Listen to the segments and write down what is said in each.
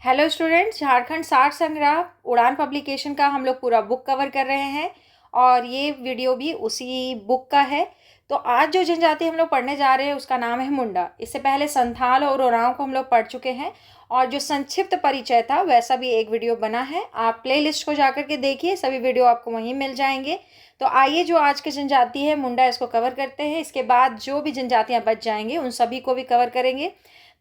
Hello students, Jharkhand सार संग्रह उड़ान पब्लिकेशन का हम लोग पूरा बुक कवर कर रहे हैं और ये वीडियो भी उसी बुक का है। तो आज जो जनजाति हम लोग पढ़ने जा रहे हैं उसका नाम है मुंडा। इससे पहले संथाल और उरांव को हम लोग पढ़ चुके हैं और जो संक्षिप्त परिचय था वैसा भी एक वीडियो बना है। आप प्लेलिस्ट को जाकर के देखिए, सभी वीडियो आपको वहीं मिल जाएंगे। तो आइए जो आज की जनजाति है मुंडा, इसको कवर करते हैं। इसके बाद जो भी जनजातियाँ बच जाएंगी उन सभी को भी कवर करेंगे।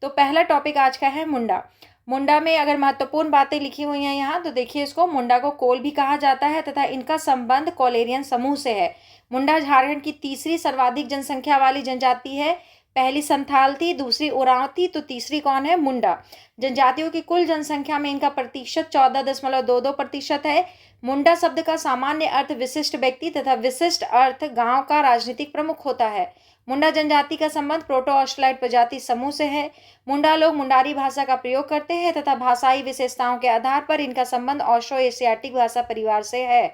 तो पहला टॉपिक आज का है मुंडा। मुंडा में अगर महत्वपूर्ण बातें लिखी हुई हैं यहाँ तो देखिए, इसको मुंडा को कोल भी कहा जाता है तथा इनका संबंध कोलेरियन समूह से है। मुंडा झारखंड की तीसरी सर्वाधिक जनसंख्या वाली जनजाति है। पहली संथाल थी, दूसरी उरांव थी, तो तीसरी कौन है? मुंडा। जनजातियों की कुल जनसंख्या में इनका प्रतिशत 14.22% है। मुंडा शब्द का सामान्य अर्थ विशिष्ट व्यक्ति तथा विशिष्ट अर्थ गांव का राजनीतिक प्रमुख होता है। मुंडा जनजाति का संबंध प्रोटो ऑस्ट्रेलाइड प्रजाति समूह से है। मुंडा लोग मुंडारी भाषा का प्रयोग करते हैं तथा भाषाई विशेषताओं के आधार पर इनका संबंध ऑस्ट्रो एशियाटिक भाषा परिवार से है।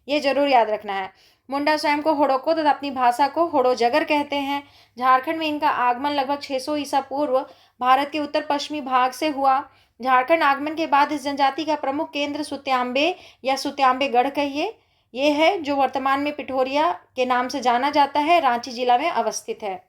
ये जरूर याद रखना है। मुंडा स्वयं को होड़ोको तथा अपनी भाषा को होड़ोजगर कहते हैं। झारखंड में इनका आगमन लगभग 600 ईसा पूर्व भारत के उत्तर पश्चिमी भाग से हुआ। झारखंड आगमन के बाद इस जनजाति का प्रमुख केंद्र सुत्याम्बे या सुत्याम्बेगढ़ कहिए, ये है जो वर्तमान में पिठोरिया के नाम से जाना जाता है, रांची जिला में अवस्थित है।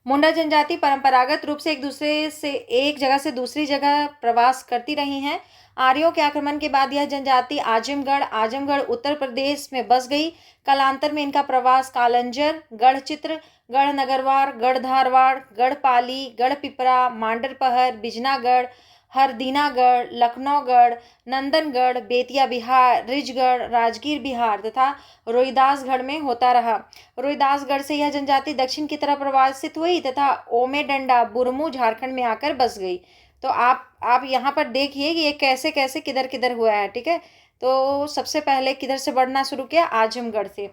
मुंडा जनजाति परंपरागत रूप से एक जगह से दूसरी जगह प्रवास करती रही हैं। आर्यों के आक्रमण के बाद यह जनजाति आजमगढ़ उत्तर प्रदेश में बस गई। कालांतर में इनका प्रवास कालंजर, गढ़चित्र, गढ़ नगरवार, गढ़ धारवाड़, गढ़ पाली, गढ़ पिपरा, मांडरपहर, बिजनागढ़, हरदीनागढ़, लखनऊगढ़, नंदनगढ़, बेतिया बिहार, रिजगढ़, राजगीर बिहार तथा रोहिदासगढ़ में होता रहा। रोहिदासगढ़ से यह जनजाति दक्षिण की तरफ प्रवासित हुई तथा ओमेडंडा बुरमू झारखंड में आकर बस गई। तो आप यहाँ पर देखिए कि ये कैसे कैसे किधर किधर हुआ है। ठीक है, तो सबसे पहले किधर से बढ़ना शुरू किया? आजमगढ़ से,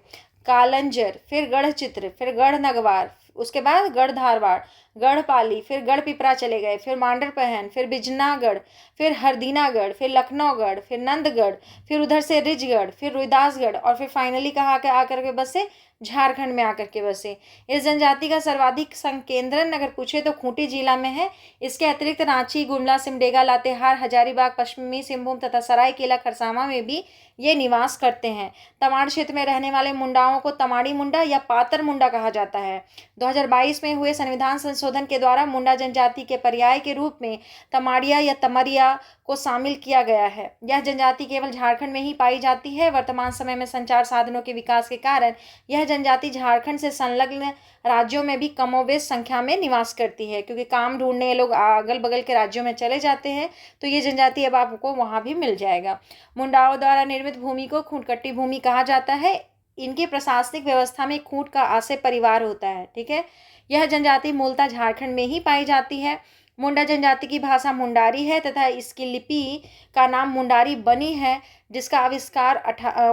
कालंजर, फिर गढ़चित्र, फिर गढ़ नगवार, उसके बाद गढ़ धारवाड़, गढ़ पाली, फिर गढ़ पिपरा चले गए, फिर मांडरपहन, फिर बिजनागढ़, फिर हरदीनागढ़, फिर लखनऊगढ़, फिर नंदगढ़, फिर उधर से रिजगढ़, फिर रोहिदासगढ़ और फिर फाइनली कहाँ के आकर के बसे? झारखंड में आकर के बसे। इस जनजाति का सर्वाधिक संकेंद्रण अगर पूछे तो खूंटी जिला में है। इसके अतिरिक्त रांची, गुमला, सिमडेगा, लातेहार, हजारीबाग, पश्चिमी सिंहभूम तथा सरायकेला खरसावां में भी ये निवास करते हैं। तमाड़ क्षेत्र में रहने वाले मुंडाओं को तमाड़ी मुंडा या पातर मुंडा कहा जाता है। 2022 में हुए संविधान संशोधन के द्वारा मुंडा जनजाति के पर्याय के रूप में तमाड़िया या तमरिया को शामिल किया गया है। यह जनजाति केवल झारखंड में ही पाई जाती है। वर्तमान समय में संचार साधनों के विकास के कारण यह जनजाति झारखंड से संलग्न राज्यों में भी कमोबेश संख्या में निवास करती है, क्योंकि काम ढूंढने लोग अगल बगल के राज्यों में चले जाते हैं, तो ये जनजाति अब आपको वहाँ भी मिल जाएगा। मुंडाओं द्वारा निर्मित भूमि को खूंटकट्टी भूमि कहा जाता है। इनकी प्रशासनिक व्यवस्था में खूंट का आसे परिवार होता है। ठीक है, यह जनजाति मूलतः झारखंड में ही पाई जाती है। मुंडा जनजाति की भाषा मुंडारी है तथा इसकी लिपि का नाम मुंडारी बनी है, जिसका आविष्कार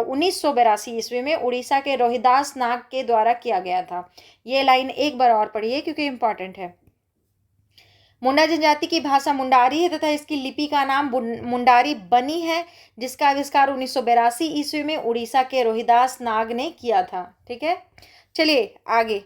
1982 ईस्वी में उड़ीसा के रोहिदास नाग के द्वारा किया गया था। ये लाइन एक बार और पढ़िए क्योंकि इंपॉर्टेंट है। मुंडा जनजाति की भाषा मुंडारी है तथा इसकी लिपि का नाम मुंडारी बनी है, जिसका आविष्कार 1982 ईस्वी में उड़ीसा के रोहिदास नाग ने किया था। ठीक है, चलिए आगे।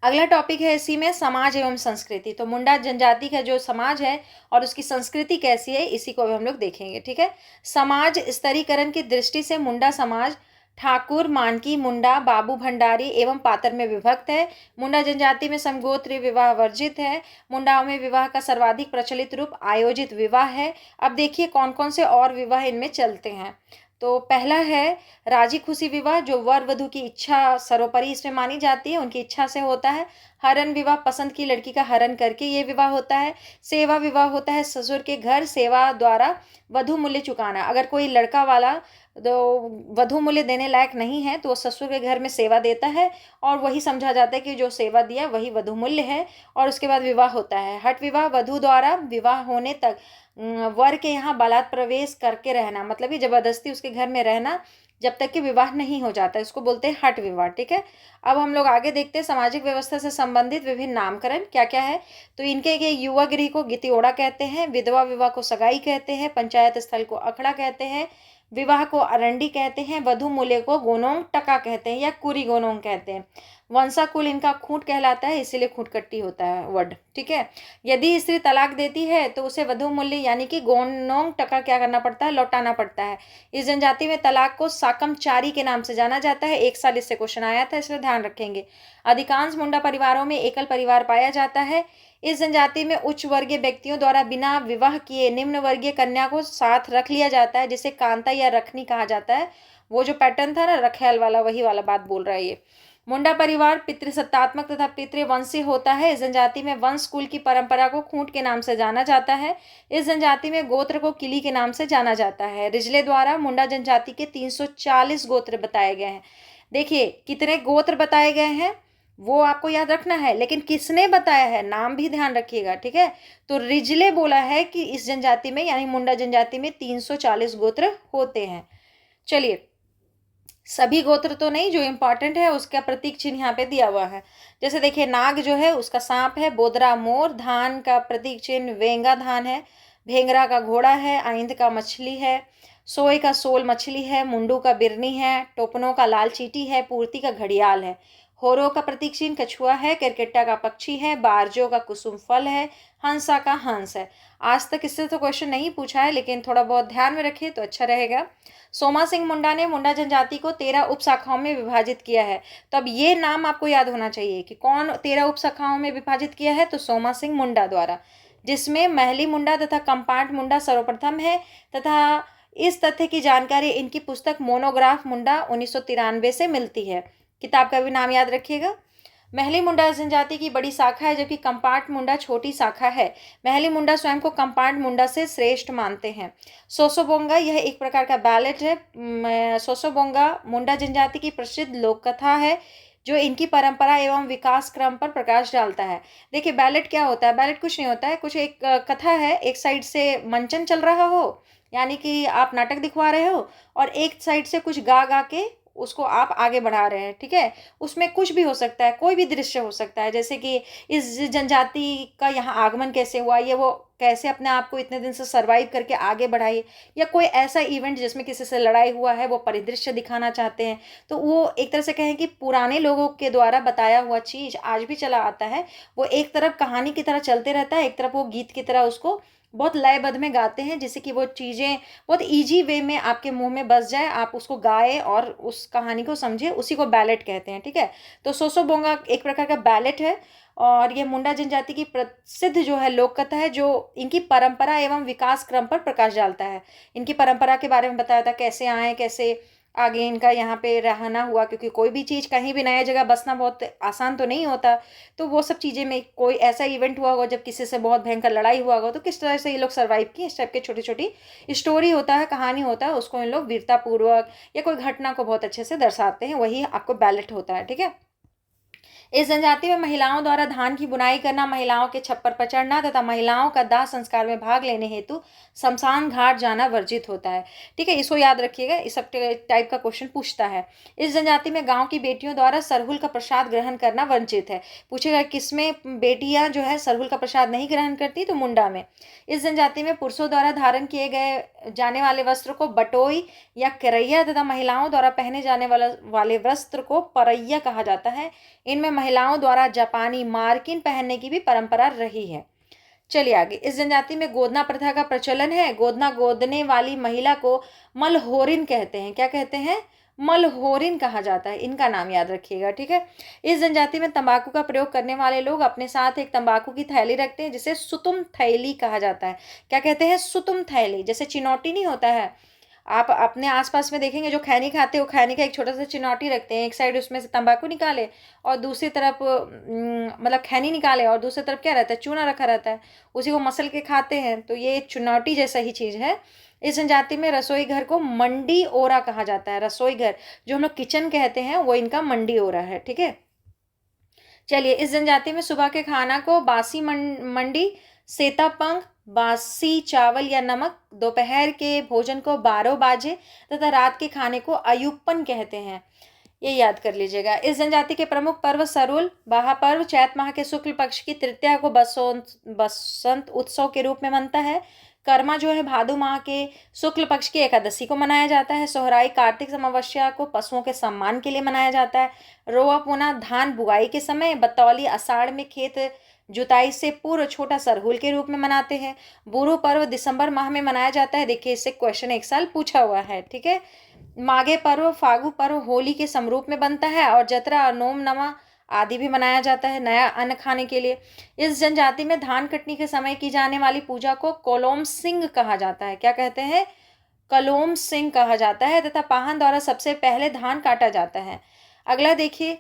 अगला टॉपिक है इसी में समाज एवं संस्कृति। तो मुंडा जनजाति का जो समाज है और उसकी संस्कृति कैसी है, इसी को भी हम लोग देखेंगे। ठीक है, समाज स्तरीकरण की दृष्टि से मुंडा समाज ठाकुर, मानकी, मुंडा, बाबू भंडारी एवं पातर में विभक्त है। मुंडा जनजाति में समगोत्र विवाह वर्जित है। मुंडाओं में विवाह का सर्वाधिक प्रचलित रूप आयोजित विवाह है। अब देखिए कौन कौन से और विवाह इनमें चलते हैं। तो पहला है राजी खुशी विवाह, जो वर वधु की इच्छा सर्वोपरि इसमें मानी जाती है, उनकी इच्छा से होता है। हरण विवाह, पसंद की लड़की का हरण करके ये विवाह होता है। सेवा विवाह होता है, ससुर के घर सेवा द्वारा वधु मूल्य चुकाना। अगर कोई लड़का वाला तो वधु मूल्य देने लायक नहीं है तो वो ससुर के घर में सेवा देता है और वही समझा जाता है कि जो सेवा दिया वही वधु मूल्य है, और उसके बाद विवाह होता है। हठ विवाह, वधु द्वारा विवाह होने तक वर के यहाँ बलात् प्रवेश करके रहना, मतलब कि जबरदस्ती उसके घर में रहना जब तक कि विवाह नहीं हो जाता, इसको बोलते हैं हठ विवाह। ठीक है, अब हम लोग आगे देखते हैं सामाजिक व्यवस्था से संबंधित विभिन्न नामकरण क्या क्या है। तो इनके युवा गृह को गितियोड़ा कहते हैं, विधवा विवाह को सगाई कहते हैं, पंचायत स्थल को अखड़ा कहते हैं, विवाह को अरंडी कहते हैं, वधु मूल्य को गोनोंग टका कहते हैं या कुरी गोनोंग कहते हैं। वंशाकुल इनका खूंट कहलाता है, इसीलिए खूंटकट्टी होता है वर्ड, ठीक है। यदि स्त्री तलाक देती है तो उसे वधू मूल्य यानी कि गोनोंग टका क्या करना पड़ता है, लौटाना पड़ता है। इस जनजाति में तलाक को साकमचारी के नाम से जाना जाता है। एक साल इससे क्वेश्चन आया था, इसलिए ध्यान रखेंगे। अधिकांश मुंडा परिवारों में एकल परिवार पाया जाता है। इस जनजाति में उच्च वर्गीय व्यक्तियों द्वारा बिना विवाह किए निम्न वर्गीय कन्या को साथ रख लिया जाता है, जिसे कांता या रखनी कहा जाता है। वो जो पैटर्न था ना रखेल वाला, वही वाला बात बोल रहा है ये। मुंडा परिवार पितृसत्तात्मक तथा पितृवंशी होता है। इस जनजाति में वंश कुल की परंपरा को खूंट के नाम से जाना जाता है। इस जनजाति में गोत्र को किली के नाम से जाना जाता है। रिजले द्वारा मुंडा जनजाति के 340 गोत्र बताए गए हैं। देखिए कितने गोत्र बताए गए हैं वो आपको याद रखना है, लेकिन किसने बताया है नाम भी ध्यान रखिएगा, ठीक है। तो रिजले बोला है कि इस जनजाति में यानी मुंडा जनजाति में 340 गोत्र होते हैं। चलिए, सभी गोत्र तो नहीं, जो इंपॉर्टेंट है उसका प्रतीक चिन्ह यहाँ पे दिया हुआ है। जैसे देखिए नाग जो है उसका सांप है, बोदरा मोर, धान का प्रतीक चिन्ह वेंगा धान है, भेंगरा का घोड़ा है, आइंद का मछली है, सोय का सोल मछली है, मुंडू का बिरनी है, टोपनों का लाल चीटी है, पूर्ति का घड़ियाल है, होरो का प्रतीक चिन्ह कछुआ है, केरकेट्टा का पक्षी है, बारजो का कुसुम फल है, हंसा का हंस है। आज तक इससे तो क्वेश्चन नहीं पूछा है, लेकिन थोड़ा बहुत ध्यान में रखिए तो अच्छा रहेगा। सोमा सिंह मुंडा ने मुंडा जनजाति को 13 उपशाखाओं में विभाजित किया है। तो अब ये नाम आपको याद होना चाहिए कि कौन 13 उपशाखाओं में विभाजित किया है, तो सोमा सिंह मुंडा द्वारा, जिसमें महली मुंडा तथा कंपार्ट मुंडा सर्वप्रथम है। तथा इस तथ्य की जानकारी इनकी पुस्तक मोनोग्राफ मुंडा 1993 से मिलती है। किताब का भी नाम याद रखिएगा। महली मुंडा जनजाति की बड़ी शाखा है, जबकि कंपार्ट मुंडा छोटी शाखा है। महली मुंडा स्वयं को कंपार्ट मुंडा से श्रेष्ठ मानते हैं। सोसोबोंगा यह एक प्रकार का बैलेट है। सोसोबोंगा मुंडा जनजाति की प्रसिद्ध लोक कथा है, जो इनकी परंपरा एवं विकास क्रम पर प्रकाश डालता है। देखिए बैलेट क्या होता है, बैलेट कुछ नहीं होता है, कुछ एक कथा है, एक साइड से मंचन चल रहा हो यानी कि आप नाटक दिखवा रहे हो, और एक साइड से कुछ गा गा के उसको आप आगे बढ़ा रहे हैं, ठीक है। उसमें कुछ भी हो सकता है, कोई भी दृश्य हो सकता है, जैसे कि इस जनजाति का यहाँ आगमन कैसे हुआ, ये वो कैसे अपने आप को इतने दिन से सरवाइव करके आगे बढ़ाई, या कोई ऐसा इवेंट जिसमें किसी से लड़ाई हुआ है वो परिदृश्य दिखाना चाहते हैं। तो वो एक तरह से कहें कि पुराने लोगों के द्वारा बताया हुआ चीज़ आज भी चला आता है। वो एक तरफ कहानी की तरह चलते रहता है, एक तरफ वो गीत की तरह उसको बहुत लयबद्ध में गाते हैं, जिससे कि वो चीज़ें बहुत इजी वे में आपके मुंह में बस जाए, आप उसको गाए और उस कहानी को समझे, उसी को बैलेट कहते हैं, ठीक है। तो सोसोबोंगा एक प्रकार का बैलेट है, और ये मुंडा जनजाति की प्रसिद्ध जो है लोक कथा है, जो इनकी परंपरा एवं विकास क्रम पर प्रकाश डालता है। इनकी परंपरा के बारे में बताया था, कैसे आए, कैसे आगे इनका यहाँ पे रहना हुआ, क्योंकि कोई भी चीज़ कहीं भी नया जगह बसना बहुत आसान तो नहीं होता। तो वो सब चीज़ें में कोई ऐसा इवेंट हुआ होगा जब किसी से बहुत भयंकर लड़ाई हुआ होगा, तो किस तरह से ये लोग सर्वाइव किए, इस टाइप के छोटी छोटी स्टोरी होता है, कहानी होता है, उसको इन लोग वीरतापूर्वक या कोई घटना को बहुत अच्छे से दर्शाते हैं, वही आपको बैलेट होता है, ठीक है। इस जनजाति में महिलाओं द्वारा धान की बुनाई करना, महिलाओं के छप्पर पर चढ़ना तथा महिलाओं का दाह संस्कार में भाग लेने हेतु शमशान घाट जाना वर्जित होता है, ठीक है। इसको याद रखिएगा, इस सब टाइप का क्वेश्चन पूछता है। इस जनजाति में गांव की बेटियों द्वारा सरहुल का प्रसाद ग्रहण करना वंचित है। पूछेगा किसमें बेटियां जो है सरहुल का प्रसाद नहीं ग्रहण करती, तो मुंडा में। इस जनजाति में पुरुषों द्वारा धारण किए गए जाने वाले वस्त्र को बटोई या करैया तथा महिलाओं द्वारा पहने जाने वाले वस्त्र को परैया कहा जाता है। इनमें महिलाओं द्वारा जापानी मार्किन पहनने की भी परंपरा रही है। चलिए आगे, इस जनजाति में गोदना प्रथा का प्रचलन है। गोदना गोदने वाली महिला को मलहोरिन कहते हैं। क्या कहते हैं? मलहोरिन कहा जाता है। इनका नाम याद रखिएगा, ठीक है। इस जनजाति में तंबाकू का प्रयोग करने वाले लोग अपने साथ एक तंबाकू की थैली रखते हैं, जिसे सुतुम थैली कहा जाता है। क्या कहते हैं? सुतुम थैली। जैसे चिनौटी नहीं होता है, आप अपने आसपास में देखेंगे जो खैनी खाते हैं, वो खैनी का एक छोटा सा चिनौटी रखते हैं, एक साइड उसमें से तंबाकू निकाले और दूसरी तरफ मतलब खैनी निकाले और दूसरी तरफ क्या रहता है, चूना रखा रहता है, उसी को मसल के खाते हैं। तो ये चुनौती जैसा ही चीज़ है। इस जनजाति में रसोई घर को मंडी ओरा कहा जाता है। रसोई घर जो हम लोग किचन कहते हैं, वो इनका मंडी ओरा है, ठीक है। चलिए, इस जनजाति में सुबह के खाना को बासी मंडी, सेतापंग, बासी चावल या नमक, दोपहर के भोजन को 12 बाजे तथा रात के खाने को अयुप्पन कहते हैं। ये याद कर लीजिएगा। इस जनजाति के प्रमुख पर्व सरुल बाहा पर्व चैत माह के शुक्ल पक्ष की तृतीया को बसंत उत्सव के रूप में मनता है। कर्मा जो है भादो माह के शुक्ल पक्ष की एकादशी को मनाया जाता है। सोहराई कार्तिक अमावस्या को पशुओं के सम्मान के लिए मनाया जाता है। रोआ पोना धान बुआई के समय। बतौली आषाढ़ में खेत जुताई से पूर्व छोटा सरहुल के रूप में मनाते हैं। बूरू पर्व दिसंबर माह में मनाया जाता है। देखिए इससे क्वेश्चन एक साल पूछा हुआ है, ठीक है। माघे पर्व फागु पर्व होली के समरूप में बनता है। और जतरा नोम नमा आदि भी मनाया जाता है नया अन्न खाने के लिए। इस जनजाति में धान कटनी के समय की जाने वाली पूजा को कोलोम सिंह कहा जाता है। क्या कहते हैं? कलोम सिंह कहा जाता है। तथा पाहन द्वारा सबसे पहले धान काटा जाता है। अगला देखिए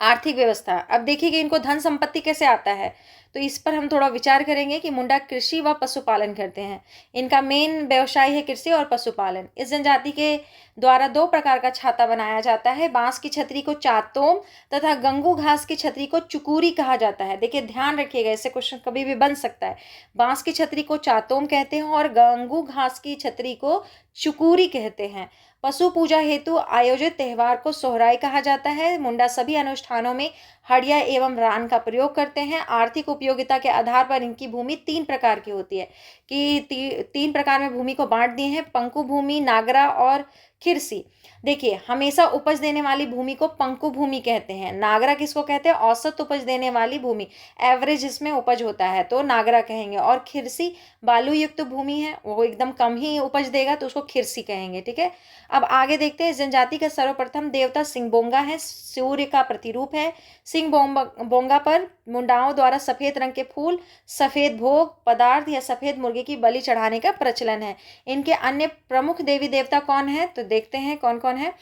आर्थिक व्यवस्था। अब देखिए कि इनको धन संपत्ति कैसे आता है, तो इस पर हम थोड़ा विचार करेंगे कि मुंडा कृषि व पशुपालन करते हैं। इनका मेन व्यवसाय है कृषि और पशुपालन। इस जनजाति के द्वारा दो प्रकार का छाता बनाया जाता है। बांस की छतरी को चातोम तथा गंगू घास की छतरी को चुकूरी कहा जाता है। देखिए ध्यान रखिएगा, ऐसे क्वेश्चन कभी भी बन सकता है। बांस की छतरी को चातोम कहते हैं और गंगू घास की छतरी को चुकूरी कहते हैं। पशु पूजा हेतु आयोजित त्योहार को सोहराई कहा जाता है। मुंडा सभी अनुष्ठानों में हड़िया एवं रान का प्रयोग करते हैं। आर्थिक उपयोगिता के आधार पर इनकी भूमि 3 प्रकार की होती है कि 3 प्रकार में भूमि को बांट दिए हैं, पंकु भूमि, नागरा और खिरसी। देखिए हमेशा उपज देने वाली भूमि को पंकु भूमि कहते हैं। नागरा किसको कहते हैं? औसत उपज देने वाली भूमि, एवरेज इसमें उपज होता है तो नागरा कहेंगे। और खिरसी बालू युक्त भूमि है, वो एकदम कम ही उपज देगा तो उसको खिरसी कहेंगे, ठीक है। अब आगे देखते हैं। इस जनजाति का सर्वप्रथम देवता सिंहबोंगा है, सूर्य का प्रतिरूप है। सिंहबोंगा पर मुंडाओं द्वारा सफेद रंग के फूल, सफेद भोग पदार्थ या सफेद मुर्गे की बलि चढ़ाने का प्रचलन है। इनके अन्य प्रमुख देवी देवता कौन है, तो देखते हैं कौन कौन है।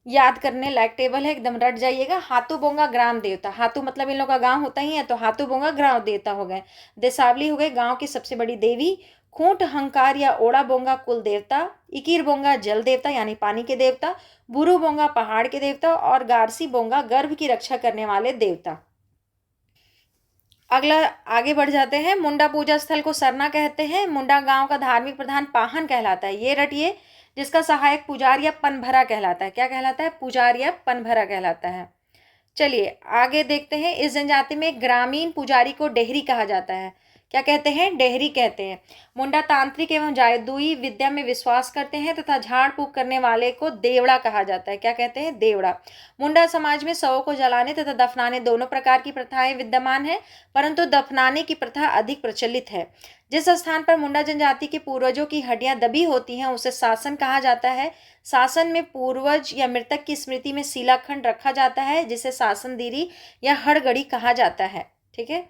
याद करने लायक टेबल है, एकदम रट जाइएगा। हाथू बोंगा ग्राम देवता, हाथू मतलब इन लोग का गांव होता ही है तो हाथू बोंगा ग्राम देवता हो गए। देसावली हो गए गांव की सबसे बड़ी देवी। खूंट हंकार या ओड़ा बोंगा कुल देवता। इकीर बोंगा जल देवता यानी पानी के देवता। बुरु बोंगा पहाड़ के देवता। और गारसी बोंगा गर्भ की रक्षा करने वाले देवता। अगला आगे बढ़ जाते हैं। मुंडा पूजा स्थल को सरना कहते हैं। मुंडा गांव का धार्मिक प्रधान पाहन कहलाता है, ये रटिए, जिसका सहायक पुजारिया पनभरा कहलाता है। क्या कहलाता है? पुजारिया पनभरा कहलाता है। चलिए आगे देखते हैं। इस जनजाति में ग्रामीण पुजारी को डेहरी कहा जाता है। क्या कहते हैं? डेहरी कहते हैं। मुंडा तांत्रिक एवं जादुई विद्या में विश्वास करते हैं तथा झाड़ फूक करने वाले को देवड़ा कहा जाता है। क्या कहते हैं? देवड़ा। मुंडा समाज में शवों को जलाने तथा दफनाने दोनों प्रकार की प्रथाएं विद्यमान है, परंतु दफनाने की प्रथा अधिक प्रचलित है। जिस स्थान पर मुंडा जनजाति के पूर्वजों की हड्डियां दबी होती हैं उसे शासन कहा जाता है। शासन में पूर्वज या मृतक की स्मृति में शिलाखंड रखा जाता है जिसे शासन दीरी या हड़गड़ी कहा जाता है, ठीक है।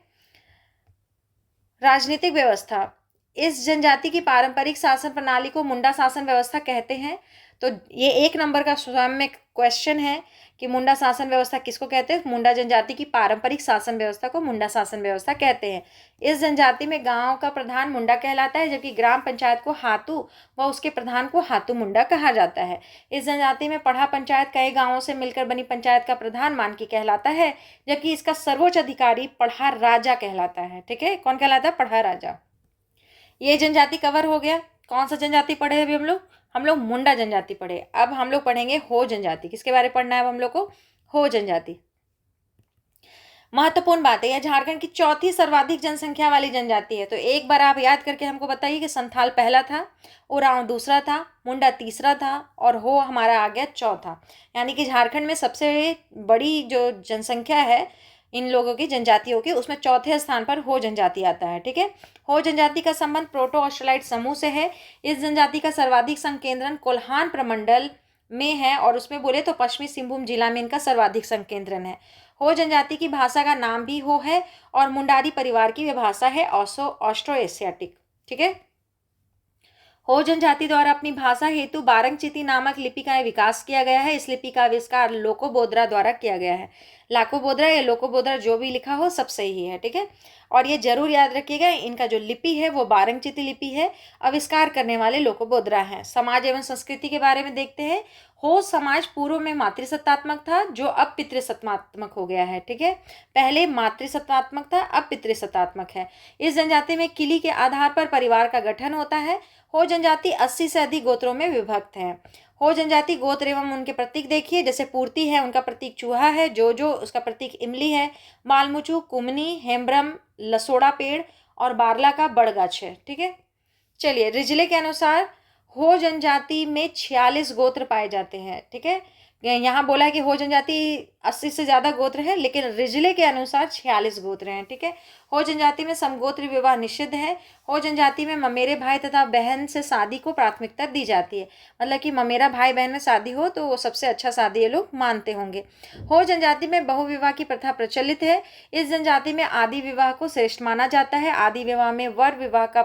राजनीतिक व्यवस्था। इस जनजाति की पारंपरिक शासन प्रणाली को मुंडा शासन व्यवस्था कहते हैं। तो ये 1 नंबर का स्वयं में क्वेश्चन है कि मुंडा शासन व्यवस्था किसको कहते हैं? मुंडा जनजाति की पारंपरिक शासन व्यवस्था को मुंडा शासन व्यवस्था कहते हैं। इस जनजाति में गांव का प्रधान मुंडा कहलाता है, जबकि ग्राम पंचायत को हातू व उसके प्रधान को हातू मुंडा कहा जाता है। इस जनजाति में पढ़ा पंचायत कई गांवों से मिलकर बनी पंचायत का प्रधान मानकी कहलाता है, जबकि इसका सर्वोच्च अधिकारी पढ़ा राजा कहलाता है, ठीक है। कौन कहलाता है? पढ़ा राजा। ये जनजाति कवर हो गया। कौन सा जनजाति पढ़े अभी हम लोग मुंडा जनजाति पढ़े। अब हम लोग पढ़ेंगे हो जनजाति। किसके बारे में पढ़ना है अब हम लोग को? हो जनजाति। महत्वपूर्ण बात है, यह झारखंड की चौथी सर्वाधिक जनसंख्या वाली जनजाति है। तो एक बार आप याद करके हमको बताइए कि संथाल पहला था, उरांव दूसरा था, मुंडा तीसरा था और हो हमारा आ गया चौथा। यानी कि झारखंड में सबसे बड़ी जो जनसंख्या है इन लोगों की जनजातियों की, उसमें चौथे स्थान पर हो जनजाति आता है, ठीक है। हो जनजाति का संबंध प्रोटो ऑस्ट्रेलाइट समूह से है। इस जनजाति का सर्वाधिक संकेंद्रण कोल्हान प्रमंडल में है और उसमें बोले तो पश्चिमी सिंहभूम जिला में इनका सर्वाधिक संकेंद्रण है। हो जनजाति की भाषा का नाम भी हो है और मुंडारी परिवार की वह भाषा है ऑस्ट्रो एशियाटिक, ठीक है। हो जनजाति द्वारा अपनी भाषा हेतु बारंगचिती नामक लिपि का विकास किया गया है। इस लिपि का आविष्कार लोकोबोद्रा द्वारा किया गया है। लाकोबोद्रा या लोकोबोद्रा जो भी लिखा हो सब सही है, ठीक है। और ये जरूर याद रखिएगा, इनका जो लिपि है वो बारंगचिती लिपि है, आविष्कार करने वाले लोकोबोद्रा हैं। समाज एवं संस्कृति के बारे में देखते हैं। हो समाज पूर्व में मातृसत्तात्मक था जो अब पितृसत्तात्मक हो गया है, ठीक है। पहले मातृसत्तात्मक था, अब पितृसत्तात्मक है। इस जनजाति में किली के आधार पर परिवार का गठन होता है। हो जनजाति 80 से अधिक गोत्रों में विभक्त है। हो जनजाति गोत्र एवं उनके प्रतीक देखिए, जैसे पूर्ति है उनका प्रतीक चूहा है, जो उसका प्रतीक इमली है, मालमुचू, कुमनी, हेम्ब्रम, लसोड़ा पेड़ और बारला का बड़गाछ है। ठीक है, चलिए रिजले के अनुसार हो जनजाति में 46 गोत्र पाए जाते हैं। ठीक है, यहाँ बोला है कि हो जनजाति 80 से ज़्यादा गोत्र है, लेकिन रिजले के अनुसार 46 गोत्र हैं। ठीक है, हो जनजाति में समगोत्री विवाह निषिद्ध है। हो जनजाति में ममेरे भाई तथा बहन से शादी को प्राथमिकता दी जाती है, मतलब कि ममेरा भाई बहन में शादी हो तो वो सबसे अच्छा शादी ये लोग मानते होंगे। हो जनजाति में बहुविवाह की प्रथा प्रचलित है। इस जनजाति में आदि विवाह को श्रेष्ठ माना जाता है। आदि विवाह में वर विवाह का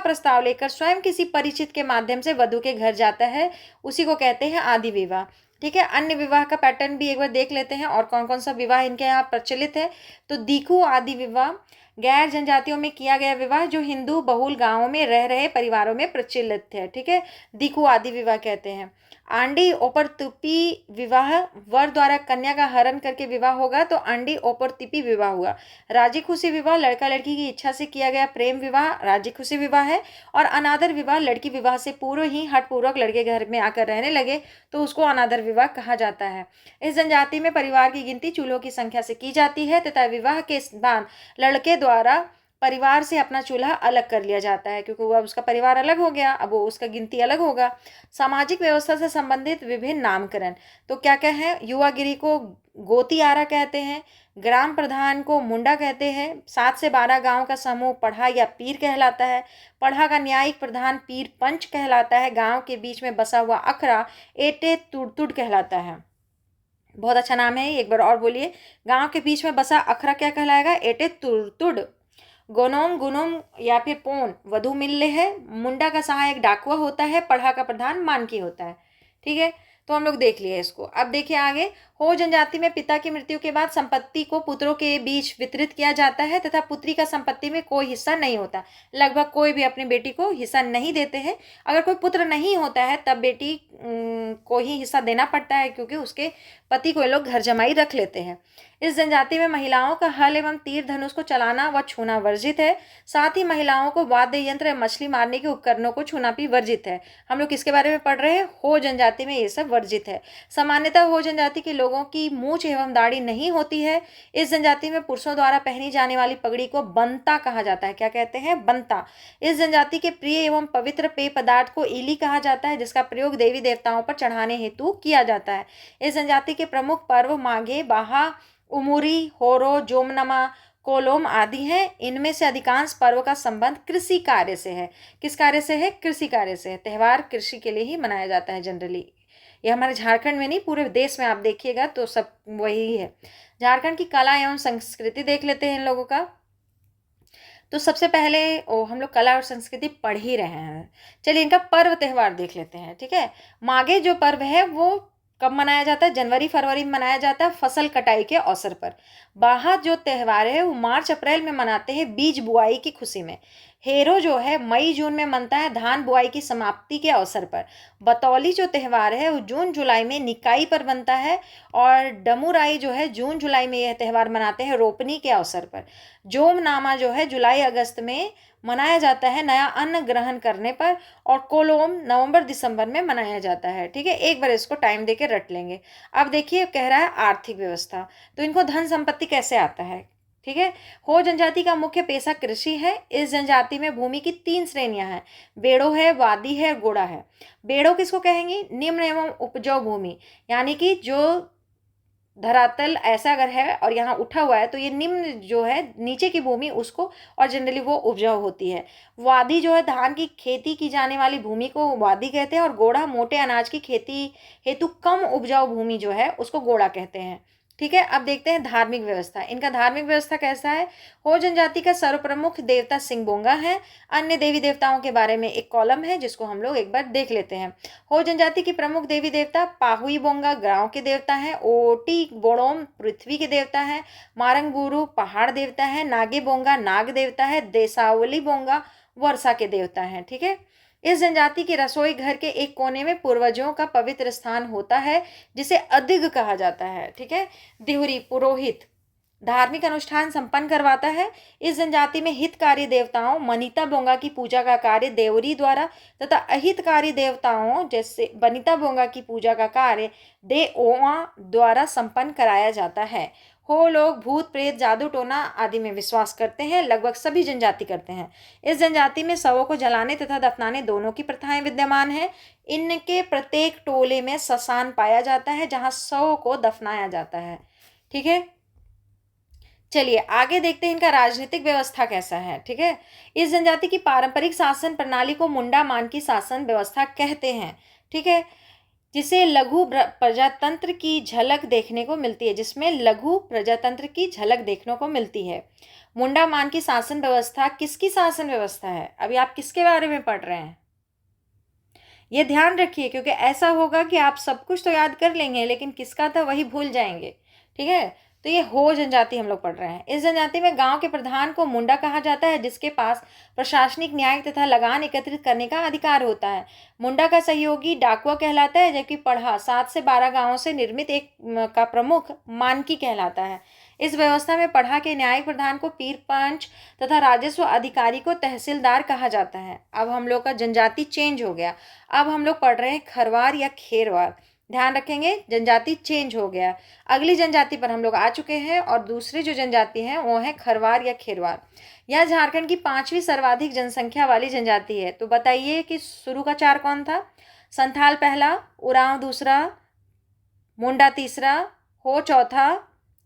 प्रस्ताव लेकर स्वयं किसी परिचित के माध्यम से वधु के घर जाता है, उसी को कहते हैं आदि विवाह। ठीक है, अन्य विवाह का पैटर्न भी एक बार देख लेते हैं और कौन कौन सा विवाह इनके यहाँ प्रचलित है। तो दीखू आदि विवाह, गैर जनजातियों में किया गया विवाह जो हिंदू बहुल गांवों में रह रहे परिवारों में प्रचलित है। ठीक है, दीखू आदि विवाह कहते हैं। आंडी ओपरतुपी विवाह, वर द्वारा कन्या का हरण करके विवाह होगा तो आंडी ओपरतिपी विवाह हुआ। राजी खुशी विवाह, लड़का लड़की की इच्छा से किया गया प्रेम विवाह राजी खुशी विवाह है। और अनादर विवाह, लड़की विवाह से पूर्व ही हठपूर्वक लड़के घर में आकर रहने लगे तो उसको अनादर विवाह कहा जाता है। इस जनजाति में परिवार की गिनती चूल्हों की संख्या से की जाती है तथा विवाह के बाद लड़के द्वारा परिवार से अपना चूल्हा अलग कर लिया जाता है, क्योंकि वो अब उसका परिवार अलग हो गया, अब वो उसका गिनती अलग होगा। सामाजिक व्यवस्था से संबंधित विभिन्न नामकरण, तो क्या क्या है, युवागिरी को गोती आरा कहते हैं, ग्राम प्रधान को मुंडा कहते हैं, 7 से 12 गांव का समूह पढ़ा या पीर कहलाता है। पढ़ा का न्यायिक प्रधान पीर पंच कहलाता है। गांव के बीच में बसा हुआ अखरा एटे तुड़तुड़ कहलाता है। बहुत अच्छा नाम है, एक बार और बोलिए, गांव के बीच में बसा अखरा क्या कहलाएगा, एटे तुड़तुड़। गोनोम गुनोम या फिर पोन वधु मिल्ले है। मुंडा का सहायक डाकुआ होता है। पढ़ा का प्रधान मानकी होता है। ठीक है, तो हम लोग देख लिए इसको। अब देखिए आगे, हो जनजाति में पिता की मृत्यु के बाद संपत्ति को पुत्रों के बीच वितरित किया जाता है तथा पुत्री का संपत्ति में कोई हिस्सा नहीं होता। लगभग कोई भी अपनी बेटी को हिस्सा नहीं देते हैं। अगर कोई पुत्र नहीं होता है तब बेटी को ही हिस्सा देना पड़ता है, क्योंकि उसके पति को ये लोग घर जमाई रख लेते हैं। इस जनजाति में महिलाओं का हल एवं तीर धनुष को चलाना व छूना वर्जित है। साथ ही महिलाओं को वाद्य यंत्र या मछली मारने के उपकरणों को छूना भी वर्जित है। हम लोग किसके बारे में पढ़ रहे हैं, हो जनजाति में ये सब वर्जित है। सामान्यतः हो जनजाति के लोगों की मूछ एवं दाढ़ी नहीं होती है। इस जनजाति में पुरुषों द्वारा पहनी जाने वाली पगड़ी को बंता कहा जाता है। क्या कहते हैं, बंता। इस जनजाति के प्रिय एवं पवित्र पेय पदार्थ को इली कहा जाता है, जिसका प्रयोग देवी देवताओं पर चढ़ाने हेतु किया जाता है। इस जनजाति के प्रमुख पर्व माघे, बाहा, उमुरी, होरो, जोमनमा, कोलोम आदि हैं। इनमें से अधिकांश पर्व का संबंध कृषि कार्य से है। किस कार्य से है, कृषि कार्य से है। त्यौहार कृषि के लिए ही मनाया जाता है जनरली। ये हमारे झारखंड में नहीं, पूरे देश में आप देखिएगा तो सब वही है। झारखंड की कला एवं संस्कृति देख लेते हैं इन लोगों का। तो सबसे पहले हम लोग कला और संस्कृति पढ़ ही रहे हैं, चलिए इनका पर्व त्यौहार देख लेते हैं। ठीक है, माघे जो पर्व है वो कब मनाया जाता है, जनवरी फरवरी में मनाया जाता है फसल कटाई के अवसर पर। बाहा जो त्यौहार है वो मार्च अप्रैल में मनाते हैं बीज बुआई की खुशी में। हेरो जो है मई जून में मनता है धान बुआई की समाप्ति के अवसर पर। बतौली जो त्यौहार है वो जून जुलाई में निकाई पर बनता है। और डमुराई जो है जून जुलाई में यह त्यौहार मनाते हैं रोपनी के अवसर पर। जोमनामा जो है जुलाई अगस्त में मनाया जाता है नया अन्न ग्रहण करने पर। और कोलोम नवंबर दिसंबर में मनाया जाता है। ठीक है, एक बार इसको टाइम देके रट लेंगे। अब देखिए कह रहा है आर्थिक व्यवस्था, तो इनको धन संपत्ति कैसे आता है। ठीक है, हो जनजाति का मुख्य पेशा कृषि है। इस जनजाति में भूमि की 3 श्रेणियां हैं, बेड़ो है, वादी है, गोड़ा है। बेड़ो किसको कहेंगे, निम्न एवं उपजाऊ भूमि, यानी कि जो धरातल ऐसा अगर है और यहाँ उठा हुआ है तो ये निम्न जो है नीचे की भूमि उसको, और जनरली वो उपजाऊ होती है। वादी जो है धान की खेती की जाने वाली भूमि को वादी कहते हैं। और गोड़ा मोटे अनाज की खेती हेतु कम उपजाऊ भूमि जो है उसको गोड़ा कहते हैं। ठीक है, अब देखते हैं धार्मिक व्यवस्था। इनका धार्मिक व्यवस्था कैसा है। हो जनजाति का सर्वप्रमुख देवता सिंगबोंगा है। अन्य देवी देवताओं के बारे में एक कॉलम है जिसको हम लोग एक बार देख लेते हैं। हो जनजाति की प्रमुख देवी देवता पाहुई बोंगा गांव के देवता हैं। ओटी बोड़ोम पृथ्वी के देवता है। मारंगबुरु पहाड़ देवता है। नागे बोंगा नाग देवता है। देसावली बोंगा वर्षा के देवता हैं। ठीक है, इस जनजाति के रसोई घर के एक कोने में पूर्वजों का पवित्र स्थान होता है जिसे अदिग कहा जाता है। ठीक है, दिहुरी पुरोहित धार्मिक अनुष्ठान संपन्न करवाता है। इस जनजाति में हितकारी देवताओं मनिता बोंगा की पूजा का कार्य देवरी द्वारा तथा अहितकारी देवताओं जैसे बनिता बोंगा की पूजा का कार्य दे ओवा द्वारा संपन्न कराया जाता है। हो लोग भूत प्रेत जादू टोना आदि में विश्वास करते हैं। लगभग सभी जनजाति करते हैं। इस जनजाति में शवों को जलाने तथा दफनाने दोनों की प्रथाएं विद्यमान है। इनके प्रत्येक टोले में श्मशान पाया जाता है जहां शवों को दफनाया जाता है। ठीक है, चलिए आगे देखते हैं इनका राजनीतिक व्यवस्था कैसा है। ठीक है, इस जनजाति की पारंपरिक शासन प्रणाली को मुंडा मान की शासन व्यवस्था कहते हैं। ठीक है, जिसे लघु प्रजातंत्र की झलक देखने को मिलती है, जिसमें लघु प्रजातंत्र की झलक देखने को मिलती है। मुंडा मान की शासन व्यवस्था किसकी शासन व्यवस्था है? अभी आप किसके बारे में पढ़ रहे हैं ये ध्यान रखिए, क्योंकि ऐसा होगा कि आप सब कुछ तो याद कर लेंगे लेकिन किसका था वही भूल जाएंगे। ठीक है, तो ये हो जनजाति हम लोग पढ़ रहे हैं। इस जनजाति में गांव के प्रधान को मुंडा कहा जाता है, जिसके पास प्रशासनिक न्याय तथा लगान एकत्रित करने का अधिकार होता है। मुंडा का सहयोगी डाकुआ कहलाता है, जबकि पढ़ा 7 से 12 गांवों से निर्मित एक का प्रमुख मानकी कहलाता है। इस व्यवस्था में पढ़ा के न्यायिक प्रधान को पीर पंच तथा राजस्व अधिकारी को तहसीलदार कहा जाता है। अब हम लोग का जनजाति चेंज हो गया। अब हम लोग पढ़ रहे हैं खरवार या खेरवार। ध्यान रखेंगे, जनजाति चेंज हो गया। अगली जनजाति पर हम लोग आ चुके हैं और दूसरी जो जनजाति है वो है खरवार या खेरवार। यह झारखंड की 5वीं सर्वाधिक जनसंख्या वाली जनजाति है। तो बताइए कि शुरू का 4 कौन था? संथाल पहला, उरांव दूसरा, मुंडा तीसरा, हो चौथा,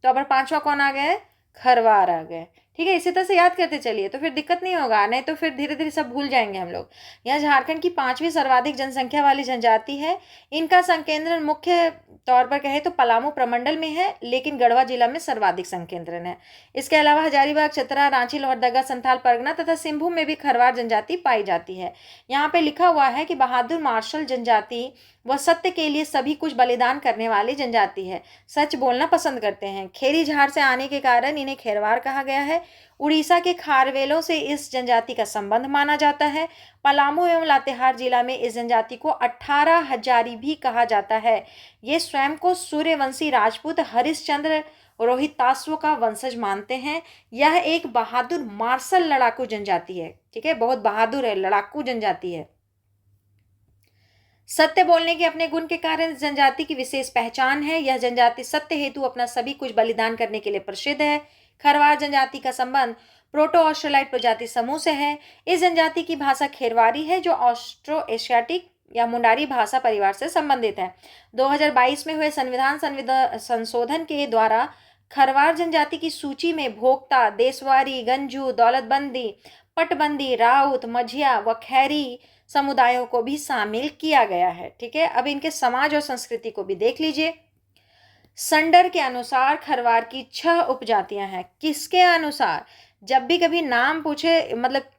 तो अब 5वां कौन आ गए? खरवार आ गए। ठीक है, इसी तरह से याद करते चलिए तो फिर दिक्कत नहीं होगा, नहीं तो फिर धीरे धीरे सब भूल जाएंगे हम लोग। यह झारखंड की 5वीं सर्वाधिक जनसंख्या वाली जनजाति है। इनका संकेंद्रण मुख्य तौर पर कहे तो पलामू प्रमंडल में है, लेकिन गढ़वा जिला में सर्वाधिक संकेंद्रण है। इसके अलावा हजारीबाग, चतरा, रांची, लोहरदगा, संथाल परगना तथा सिंहभूम में भी खरवार जनजाति पाई जाती है। यहाँ पे लिखा हुआ है कि बहादुर मार्शल जनजाति वह सत्य के लिए सभी कुछ बलिदान करने वाली जनजाति है। सच बोलना पसंद करते हैं। खेरी झाड़ से आने के कारण इन्हें खेरवार कहा गया है। उड़ीसा के खारवेलों से इस जनजाति का संबंध माना जाता है। पलामू एवं लातेहार जिला में इस जनजाति को 18 हजारी भी कहा जाता है। ये स्वयं को सूर्यवंशी राजपूत हरिश्चंद्र रोहिताश्व का वंशज मानते हैं। यह एक बहादुर मार्शल लड़ाकू जनजाति है। ठीक है, बहुत बहादुर है, लड़ाकू जनजाति है। सत्य बोलने के अपने गुण के कारण इस जनजाति की विशेष पहचान है। यह जनजाति सत्य हेतु अपना सभी कुछ बलिदान करने के लिए प्रसिद्ध है। खरवार जनजाति का संबंध प्रोटो ऑस्ट्रेलाइट प्रजाति समूह से है। इस जनजाति की भाषा खेरवारी है, जो ऑस्ट्रो एशियाटिक या मुंडारी भाषा परिवार से संबंधित है। 2022 में हुए संविधान संशोधन के द्वारा खरवार जनजाति की सूची में भोक्ता, देशवारी, गंजू, दौलतबंदी, पटबंदी, राउत, मझिया व खैरी समुदायों को भी शामिल किया गया है। ठीक है, अब इनके समाज और संस्कृति को भी देख लीजिए। संडर के अनुसार खरवार की 6 उपजातियां हैं। किसके अनुसार? जब भी कभी नाम पूछे, मतलब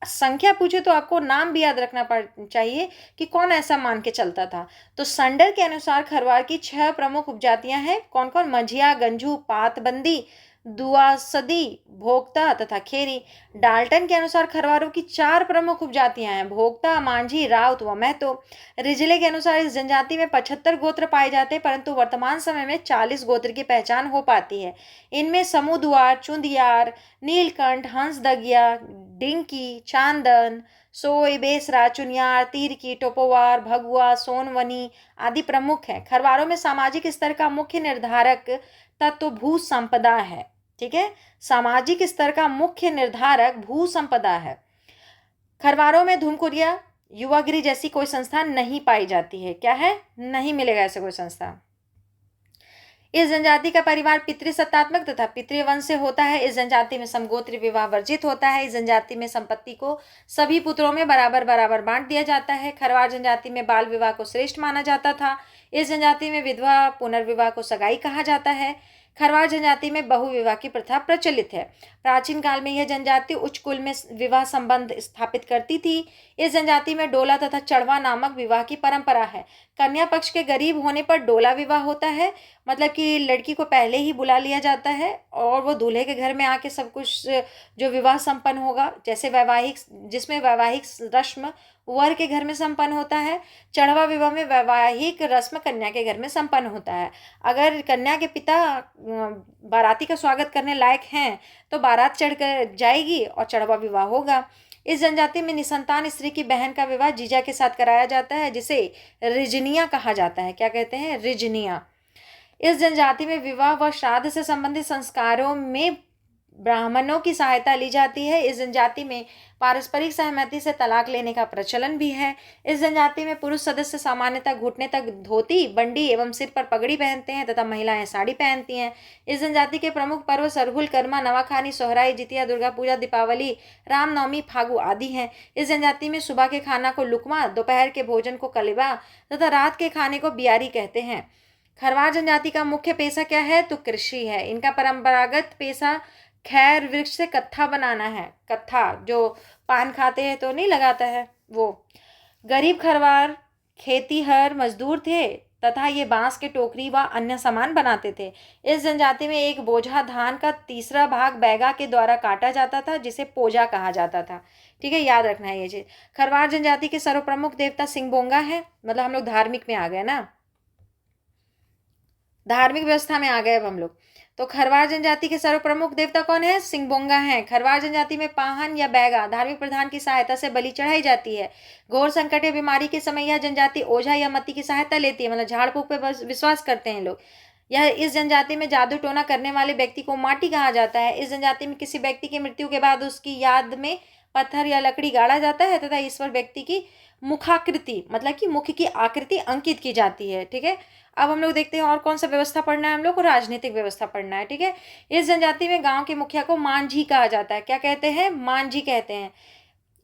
संख्या पूछे, तो आपको नाम भी याद रखना चाहिए कि कौन ऐसा मान के चलता था। तो संडर के अनुसार खरवार की 6 प्रमुख उपजातियां हैं। कौन कौन? मझिया, गंजू, पातबंदी, दुआसदी, भोक्ता तथा खेरी। डाल्टन के अनुसार खरवारों की 4 प्रमुख उपजातियां हैं: भोक्ता, मांझी, राउत व महतो। रिजले के अनुसार इस जनजाति में 75 गोत्र पाए जाते हैं, परंतु वर्तमान समय में 40 गोत्र की पहचान हो पाती है। इनमें समूदुआर, चुंदियार, नीलकंठ, हंसदगिया, डिंकी, चांदन, सोय, बेसरा, चुनियार, तीरकी, टोपोवार, भगुआ, सोनवनी आदि प्रमुख हैं। खरवारों में सामाजिक स्तर का मुख्य निर्धारक तत्व भू संपदा है। ठीक है, सामाजिक स्तर का मुख्य निर्धारक भू संपदा है। खरवारों में धूमकुरिया, युवागिरी जैसी कोई संस्था नहीं पाई जाती है। क्या है? नहीं मिलेगा ऐसे कोई संस्था। इस जनजाति का परिवार पितृसत्तात्मक तथा पितृवंश से होता है। इस जनजाति में समगोत्र विवाह वर्जित होता है। इस जनजाति में संपत्ति को सभी पुत्रों में बराबर बराबर बांट दिया जाता है। खरवार जनजाति में बाल विवाह को श्रेष्ठ माना जाता था। इस जनजाति में विधवा पुनर्विवाह को सगाई कहा जाता है। खरवार जनजाति में बहुविवाह की प्रथा प्रचलित है। प्राचीन काल में यह जनजाति उच्च कुल में विवाह संबंध स्थापित करती थी। इस जनजाति में डोला तथा चढ़वा नामक विवाह की परंपरा है। कन्या पक्ष के गरीब होने पर डोला विवाह होता है, मतलब कि लड़की को पहले ही बुला लिया जाता है और वो दूल्हे के घर में आके सब कुछ जो विवाह संपन्न होगा, जैसे जिसमें वैवाहिक रस्म वर के घर में संपन्न होता है। चढ़वा विवाह में वैवाहिक रस्म कन्या के घर में संपन्न होता है। अगर कन्या के पिता बाराती का स्वागत करने लायक हैं तो बारात चढ़ कर जाएगी और चढ़वा विवाह होगा। इस जनजाति में निसंतान स्त्री की बहन का विवाह जीजा के साथ कराया जाता है, जिसे रिजनिया कहा जाता है। क्या कहते हैं? रिजनिया। इस जनजाति में विवाह व श्राद्ध से संबंधित संस्कारों में ब्राह्मणों की सहायता ली जाती है। इस जनजाति में पारस्परिक सहमति से तलाक लेने का प्रचलन भी है। इस जनजाति में पुरुष सदस्य सामान्यतः घुटने तक धोती, बंडी एवं सिर पर पगड़ी पहनते हैं तथा महिलाएं साड़ी पहनती हैं। इस जनजाति के प्रमुख पर्व सरहुल, कर्मा, नवाखानी, सोहराई, जितिया, दुर्गा पूजा, दीपावली, रामनवमी, फागु आदि हैं। इस जनजाति में सुबह के खाना को लुकमा, दोपहर के भोजन को कलिबा तथा रात के खाने को बियारी कहते हैं। खरवार जनजाति का मुख्य पेशा क्या है? तो कृषि है। इनका परंपरागत पेशा खैर वृक्ष से कत्था बनाना है। कत्था जो पान खाते हैं तो नहीं लगाता है वो। गरीब खरवार खेतीहर मजदूर थे तथा ये बांस के टोकरी व अन्य सामान बनाते थे। इस जनजाति में एक बोझा धान का तीसरा भाग बैगा के द्वारा काटा जाता था, जिसे पोजा कहा जाता था। ठीक है, याद रखना है ये चीज। खरवार जनजाति के सर्वप्रमुख देवता सिंगबोंगा है। मतलब हम लोग धार्मिक में आ गए ना, धार्मिक व्यवस्था में आ गए अब हम लोग। तो खरवार जनजाति के सर्वप्रमुख देवता कौन है? सिंगबोंगा हैं। खरवार जनजाति में पाहन या बैगा धार्मिक प्रधान की सहायता से बलि चढ़ाई जाती है। घोर संकट या बीमारी के समय यह जनजाति ओझा या मती की सहायता लेती है। मतलब झाड़ फूक पे बस विश्वास करते हैं लोग। यह इस जनजाति में जादू टोना करने वाले व्यक्ति को माटी कहा जाता है। इस जनजाति में किसी व्यक्ति की मृत्यु के बाद उसकी याद में पत्थर या लकड़ी गाड़ा जाता है तथा ईश्वर व्यक्ति की मुखाकृति, मतलब कि मुख की आकृति अंकित की जाती है। ठीक है, अब हम लोग देखते हैं और कौन सा व्यवस्था पढ़ना है हम लोग को। राजनीतिक व्यवस्था पढ़ना है। ठीक है, इस जनजाति में गांव के मुखिया को मांझी कहा जाता है। क्या कहते हैं? मांझी कहते हैं।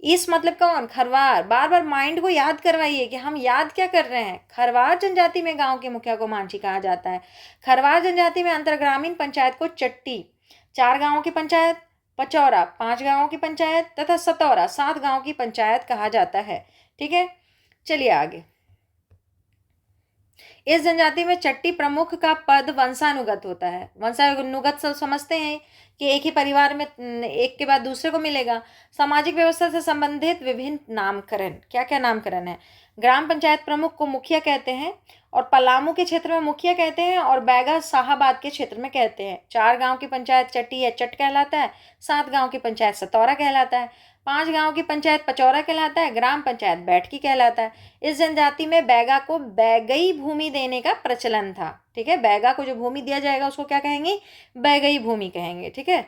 इस मतलब कौन? खरवार। बार बार माइंड को याद करवाइए कि हम याद क्या कर रहे हैं। खरवार जनजाति में गांव के मुखिया को मांझी कहा जाता है। खरवार जनजाति में अंतरग्रामीण पंचायत को चट्टी, 4 गांवों की पंचायत, पचौरा 5 गांवों की पंचायत तथा सतौरा 7 गांवों की पंचायत कहा जाता है। ठीक है, चलिए आगे। इस जनजाति में चट्टी प्रमुख का पद वंशानुगत होता है। वंशानुगत सब समझते हैं कि एक ही परिवार में एक के बाद दूसरे को मिलेगा। सामाजिक व्यवस्था से संबंधित विभिन्न नामकरण, क्या क्या नामकरण है? ग्राम पंचायत प्रमुख को मुखिया कहते हैं और पलामू के क्षेत्र में मुखिया कहते हैं और बैगा शाहाबाद के क्षेत्र में कहते हैं। 4 गांव की पंचायत चट्टी या चट कहलाता है। 7 गांव की पंचायत सतौरा कहलाता है। 5 गांव की पंचायत पचौरा कहलाता है। ग्राम पंचायत बैठकी कहलाता है। इस जनजाति में बैगा को बैगई भूमि देने का प्रचलन था। ठीक है, बैगा को जो भूमि दिया जाएगा उसको क्या कहेंगे? बैगई भूमि कहेंगे। ठीक है,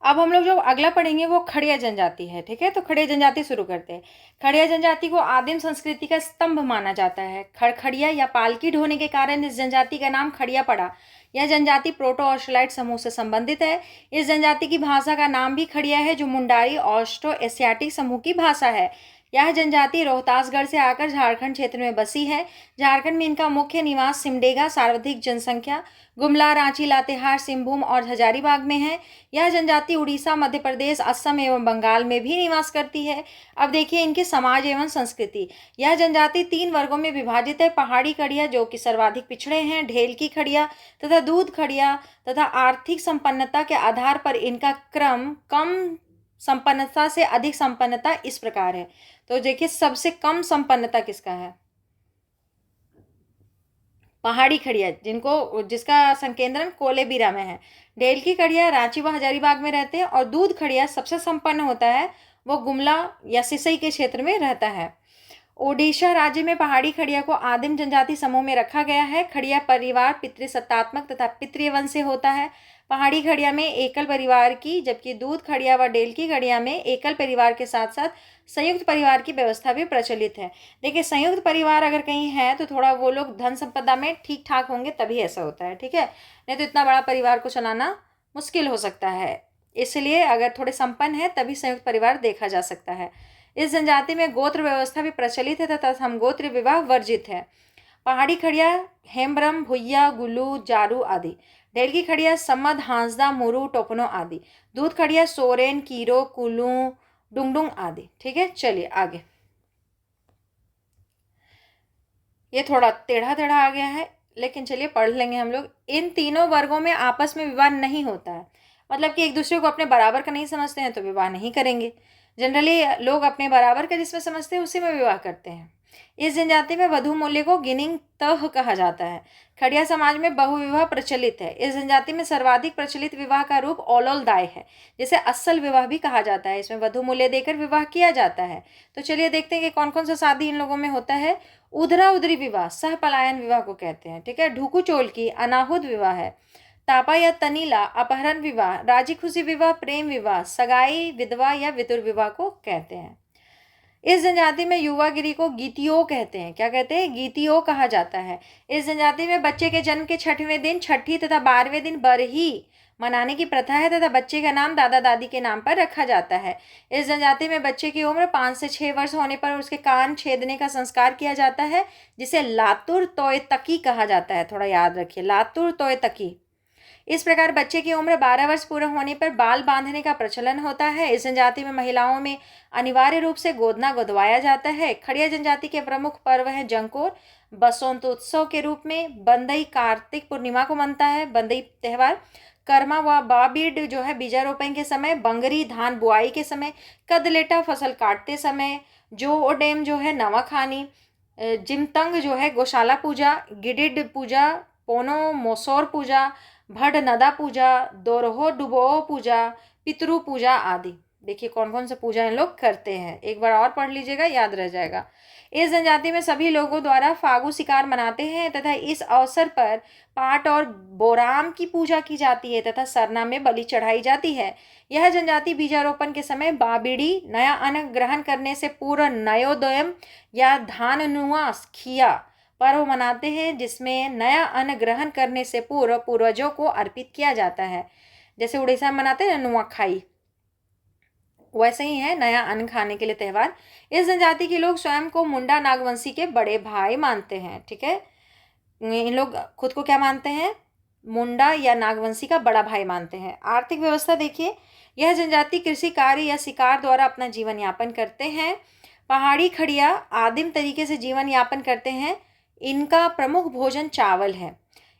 अब हम लोग जो अगला पढ़ेंगे वो खड़िया जनजाति है। ठीक है, तो खड़िया जनजाति शुरू करते हैं। खड़िया जनजाति को आदिम संस्कृति का स्तंभ माना जाता है। खड़खड़िया या पालकी ढोने के कारण इस जनजाति का नाम खड़िया पड़ा। यह जनजाति प्रोटो ऑस्ट्रेलाइट समूह से संबंधित है। इस जनजाति की भाषा का नाम भी खड़िया है, जो मुंडारी ऑस्ट्रो एशियाटिक समूह की भाषा है। यह जनजाति रोहतासगढ़ से आकर झारखंड क्षेत्र में बसी है। झारखंड में इनका मुख्य निवास सिमडेगा, सर्वाधिक जनसंख्या गुमला, रांची, लातेहार, सिंहभूम और हजारीबाग में है। यह जनजाति उड़ीसा, मध्य प्रदेश, असम एवं बंगाल में भी निवास करती है। अब देखिए इनके समाज एवं संस्कृति। यह जनजाति 3 वर्गों में विभाजित है। पहाड़ी खड़िया जो कि सर्वाधिक पिछड़े हैं, ढेलकी खड़िया तथा दूध खड़िया तथा आर्थिक संपन्नता के आधार पर इनका क्रम कम संपन्नता से अधिक संपन्नता इस प्रकार है। तो देखिए सबसे कम संपन्नता किसका है? पहाड़ी खड़िया, जिसका संकेंद्रण कोलेबिरा में है। ढेलकी खड़िया रांची व हजारीबाग में रहते हैं और दूध खड़िया सबसे संपन्न होता है, वो गुमला या सिसई के क्षेत्र में रहता है। ओडिशा राज्य में पहाड़ी खड़िया को आदिम जनजाति समूह में रखा गया है। खड़िया परिवार पितृसत्तात्मक तथा पितृ वंश से होता है। पहाड़ी खड़िया में एकल परिवार की, जबकि दूध खड़िया व डेलकी खड़िया में एकल परिवार के साथ साथ संयुक्त परिवार की व्यवस्था भी प्रचलित है। देखिए संयुक्त परिवार अगर कहीं है तो थोड़ा वो लोग धन संपदा में ठीक ठाक होंगे, तभी ऐसा होता है। ठीक है, नहीं तो इतना बड़ा परिवार को चलाना मुश्किल हो सकता है। इसलिए अगर थोड़े संपन्न है तभी संयुक्त परिवार देखा जा सकता है। इस जनजाति में गोत्र व्यवस्था भी प्रचलित है तथा समगोत्र विवाह वर्जित है। पहाड़ी खड़िया हेम्ब्रम, भुइया, गुल्लू, जारू आदि। ढेलकी खड़िया समद, हांसदा, मुरु, टोपनो आदि। दूध खड़िया सोरेन, कीरो, कुलू, डुंगडुंग आदि। ठीक है, चलिए आगे। ये थोड़ा टेढ़ा टेढ़ा आ गया है, लेकिन चलिए पढ़ लेंगे हम लोग। इन तीनों वर्गों में आपस में विवाह नहीं होता है। मतलब कि एक दूसरे को अपने बराबर का नहीं समझते हैं तो विवाह नहीं करेंगे। जनरली लोग अपने बराबर का जिसमें समझते हैं उसी में विवाह करते हैं। इस जनजाति में वधु मूल्य को गिनिंग तह कहा जाता है। खड़िया समाज में बहुविवाह प्रचलित है। इस जनजाति में सर्वाधिक प्रचलित विवाह का रूप ओलोल दाय है, जिसे असल विवाह भी कहा जाता है। इसमें वधु मूल्य देकर विवाह किया जाता है। तो चलिए देखते हैं कि कौन कौन सा शादी इन लोगों में होता है। उधरा उधरी विवाह सह पलायन विवाह को कहते हैं, ठीक है। ढुकू चोल की अनाहुत विवाह है। तापा या तनीला अपहरण विवाह, राजी खुशी विवाह, प्रेम विवाह, सगाई विधवा या विदुर विवाह को कहते हैं। इस जनजाति में युवागिरी को गीतियों कहते हैं। क्या कहते हैं? गीतियों कहा जाता है। इस जनजाति में बच्चे के जन्म के 6वें दिन छठी तथा 12वें दिन बरही मनाने की प्रथा है तथा बच्चे का नाम दादा दादी के नाम पर रखा जाता है। इस जनजाति में बच्चे की उम्र 5 से 6 वर्ष होने पर उसके कान छेदने का संस्कार किया जाता है, जिसे लातुर तोय तकी कहा जाता है। थोड़ा याद रखिए, लातुर तोय तकी। इस प्रकार बच्चे की उम्र 12 वर्ष पूरा होने पर बाल बांधने का प्रचलन होता है। इस जनजाति में महिलाओं में अनिवार्य रूप से गोदना गोदवाया जाता है। खड़िया जनजाति के प्रमुख पर्व हैं जंकोर बसंतोत्सव के रूप में, बंदई कार्तिक पूर्णिमा को मनता है बंदई त्यौहार, कर्मा व बाबीड जो है बीजारोपण के समय, बंगरी धान बुआई के समय, कदलेटा फसल काटते समय, जो ओडेम जो है नवाखानी, जिमतंग जो है गौशाला पूजा, गिडिड पूजा, पोनो मोसोर पूजा, भड नदा पूजा, दोरहो डुबो पूजा, पितरु पूजा आदि। देखिए कौन कौन से पूजा इन लोग करते हैं, एक बार और पढ़ लीजिएगा, याद रह जाएगा। इस जनजाति में सभी लोगों द्वारा फागु शिकार मनाते हैं तथा इस अवसर पर पाट और बोराम की पूजा की जाती है तथा सरना में बलि चढ़ाई जाती है। यह जनजाति बीजारोपण के समय बाबिड़ी नया अन्न ग्रहण करने से पूर्व नयोदयम या धान नुआ खिया पर्व मनाते हैं, जिसमें नया अन्न ग्रहण करने से पूर्व पूर्वजों को अर्पित किया जाता है। जैसे उड़ीसा में मनाते हैं नुआखाई, वैसे ही है नया अन्न खाने के लिए त्यौहार। इस जनजाति के लोग स्वयं को मुंडा नागवंशी के बड़े भाई मानते हैं, ठीक है। इन लोग खुद को क्या मानते हैं? मुंडा या नागवंशी का बड़ा भाई मानते हैं। आर्थिक व्यवस्था देखिए, यह जनजाति कृषि कार्य या शिकार द्वारा अपना जीवन यापन करते हैं। पहाड़ी खड़िया आदिम तरीके से जीवन यापन करते हैं। इनका प्रमुख भोजन चावल है।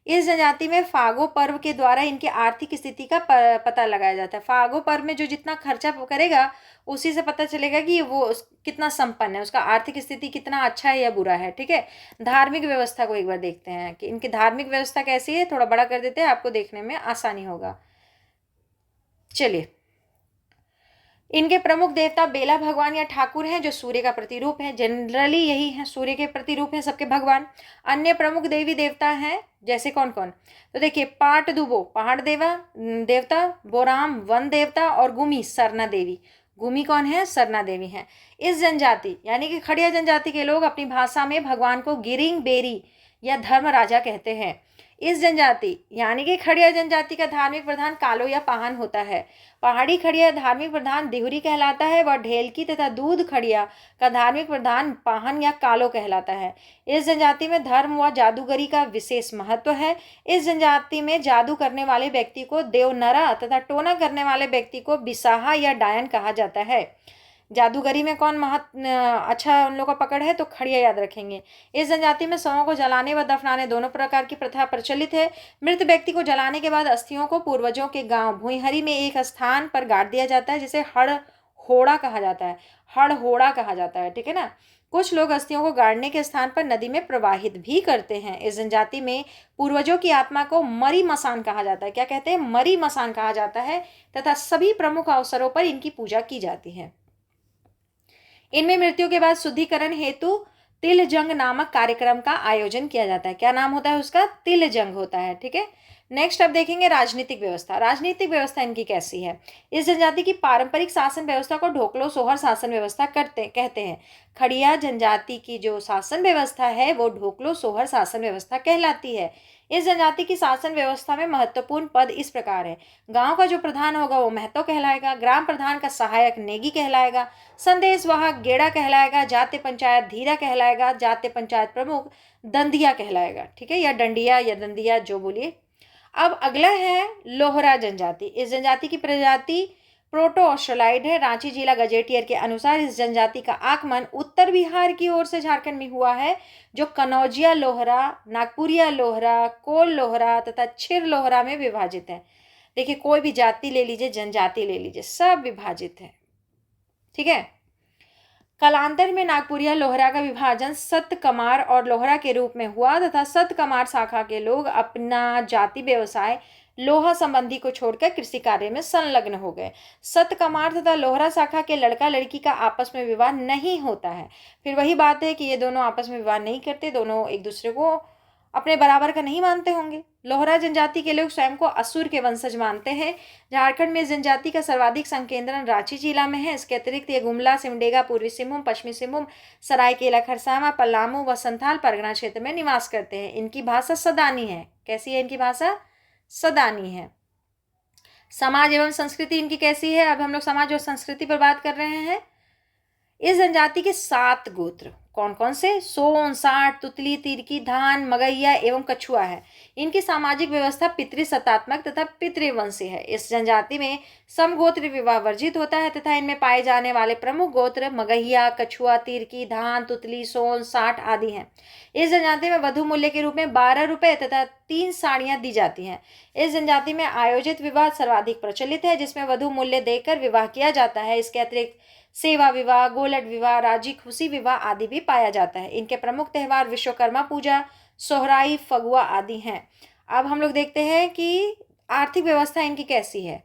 इस जनजाति में फागो पर्व के द्वारा इनकी आर्थिक स्थिति का पता लगाया जाता है। फागो पर्व में जो जितना खर्चा करेगा उसी से पता चलेगा कि वो कितना संपन्न है, उसका आर्थिक स्थिति कितना अच्छा है या बुरा है, ठीक है। धार्मिक व्यवस्था को एक बार देखते हैं कि इनकी धार्मिक व्यवस्था कैसी है। थोड़ा बड़ा कर देते हैं, आपको देखने में आसानी होगा। चलिए, इनके प्रमुख देवता बेला भगवान या ठाकुर हैं, जो सूर्य का प्रतिरूप है। जनरली यही है, सूर्य के प्रतिरूप हैं सबके भगवान। अन्य प्रमुख देवी देवता हैं, जैसे कौन कौन? तो देखिए, पाट दुबो पहाड़ देवता, बोराम वन देवता और गुमी सरना देवी। गुमी कौन है? सरना देवी हैं। इस जनजाति यानी कि खड़िया जनजाति के लोग अपनी भाषा में भगवान को गिरिंग बेरी या धर्म राजा कहते हैं। इस जनजाति यानी कि खड़िया जनजाति का धार्मिक प्रधान कालो या पाहन होता है। पहाड़ी खड़िया धार्मिक प्रधान दिहुरी कहलाता है व ढेलकी तथा दूध खड़िया का धार्मिक प्रधान पाहन या कालो कहलाता है। इस जनजाति में धर्म व जादूगरी का विशेष महत्व है। इस जनजाति में जादू करने वाले व्यक्ति को देवनरा तथा टोना करने वाले व्यक्ति को बिसाहा या डायन कहा जाता है। जादूगरी में कौन अच्छा उन लोगों का पकड़ है? तो खड़िया याद रखेंगे। इस जनजाति में शवों को जलाने व दफनाने दोनों प्रकार की प्रथा प्रचलित है। मृत व्यक्ति को जलाने के बाद अस्थियों को पूर्वजों के गांव भुईहरी में एक स्थान पर गाड़ दिया जाता है, जिसे हड़होड़ा कहा जाता है। हड़होड़ा कहा जाता है, ठीक है ना। कुछ लोग अस्थियों को गाड़ने के स्थान पर नदी में प्रवाहित भी करते हैं। इस जनजाति में पूर्वजों की आत्मा को मरी मसान कहा जाता है। क्या कहते हैं? मरी मसान कहा जाता है तथा सभी प्रमुख अवसरों पर इनकी पूजा की जाती है। इनमें मृत्यु के बाद शुद्धिकरण हेतु तिल जंग नामक कार्यक्रम का आयोजन किया जाता है। क्या नाम होता है उसका? तिल जंग होता है, ठीक है। नेक्स्ट अब देखेंगे राजनीतिक व्यवस्था। राजनीतिक व्यवस्था इनकी कैसी है? इस जनजाति की पारंपरिक शासन व्यवस्था को ढोकलो सोहर शासन व्यवस्था कहते हैं। खड़िया जनजाति की जो शासन व्यवस्था है वो ढोकलो सोहर शासन व्यवस्था कहलाती है। इस जनजाति की शासन व्यवस्था में महत्वपूर्ण पद इस प्रकार है। गांव का जो प्रधान होगा वो महतो कहलाएगा। ग्राम प्रधान का सहायक नेगी कहलाएगा। संदेशवाहक गेड़ा कहलाएगा। जाति पंचायत धीरा कहलाएगा। जाति पंचायत प्रमुख दंदिया कहलाएगा, ठीक है, या डंडिया या दंदिया जो बोलिए। अब अगला है लोहरा जनजाति। इस जनजाति की प्रजाति प्रोटो ऑस्ट्रेलाइड है। रांची जिला गजेटियर के अनुसार इस जनजाति का आगमन उत्तर बिहार की ओर से झारखंड में हुआ है, जो कनौजिया लोहरा, नागपुरिया लोहरा, कोल लोहरा तथा छिर लोहरा में विभाजित है। देखिए, कोई भी जाति ले लीजिए, जनजाति ले लीजिए, सब विभाजित है, ठीक है। कालांतर में नागपुरिया लोहरा का विभाजन सत कमार और लोहरा के रूप में हुआ तथा सत कमार शाखा के लोग अपना जाति व्यवसाय लोहा संबंधी को छोड़कर कृषि कार्य में संलग्न हो गए। सतकमार तथा लोहरा शाखा के लड़का लड़की का आपस में विवाह नहीं होता है। फिर वही बात है कि ये दोनों आपस में विवाह नहीं करते, दोनों एक दूसरे को अपने बराबर का नहीं मानते होंगे। लोहरा जनजाति के लोग स्वयं को असुर के वंशज मानते हैं। झारखंड में इस जनजाति का सर्वाधिक संकेंद्रण रांची जिला में है। इसके अतिरिक्त ये गुमला, सिमडेगा, पूर्वी सिंहभूम, पश्चिमी सिंहभूम, सरायकेला खरसावां, पलामू व संथाल परगना क्षेत्र में निवास करते हैं। इनकी भाषा सदानी है। कैसी है इनकी भाषा? सदानी है। समाज एवं संस्कृति इनकी कैसी है? अब हम लोग समाज और संस्कृति पर बात कर रहे हैं। इस जनजाति के 7 गोत्र कौन कौन से? सोन, साठ, तुतली, तिरकी, धान, मगैया एवं कछुआ है। इनकी सामाजिक व्यवस्था पितृसत्तात्मक तथा पितृवंशी है। इस जनजाति में समगोत्र विवाह वर्जित होता है तथा इनमें पाए जाने वाले प्रमुख गोत्र मगैया, कछुआ, तिरकी, धान, तुतली, सोन, साठ आदि हैं। इस जनजाति में वधु मूल्य के रूप में 12 रुपये तथा 3 साड़ियां दी जाती हैं। इस जनजाति में आयोजित विवाह सर्वाधिक प्रचलित है, जिसमें वधु मूल्य देकर विवाह किया जाता है। इसके अतिरिक्त सेवा विवाह, गोलट विवाह, राजी खुशी विवाह आदि भी पाया जाता है। इनके प्रमुख त्योहार विश्वकर्मा पूजा, सोहराई, फगुआ आदि हैं। अब हम लोग देखते हैं कि आर्थिक व्यवस्था इनकी कैसी है।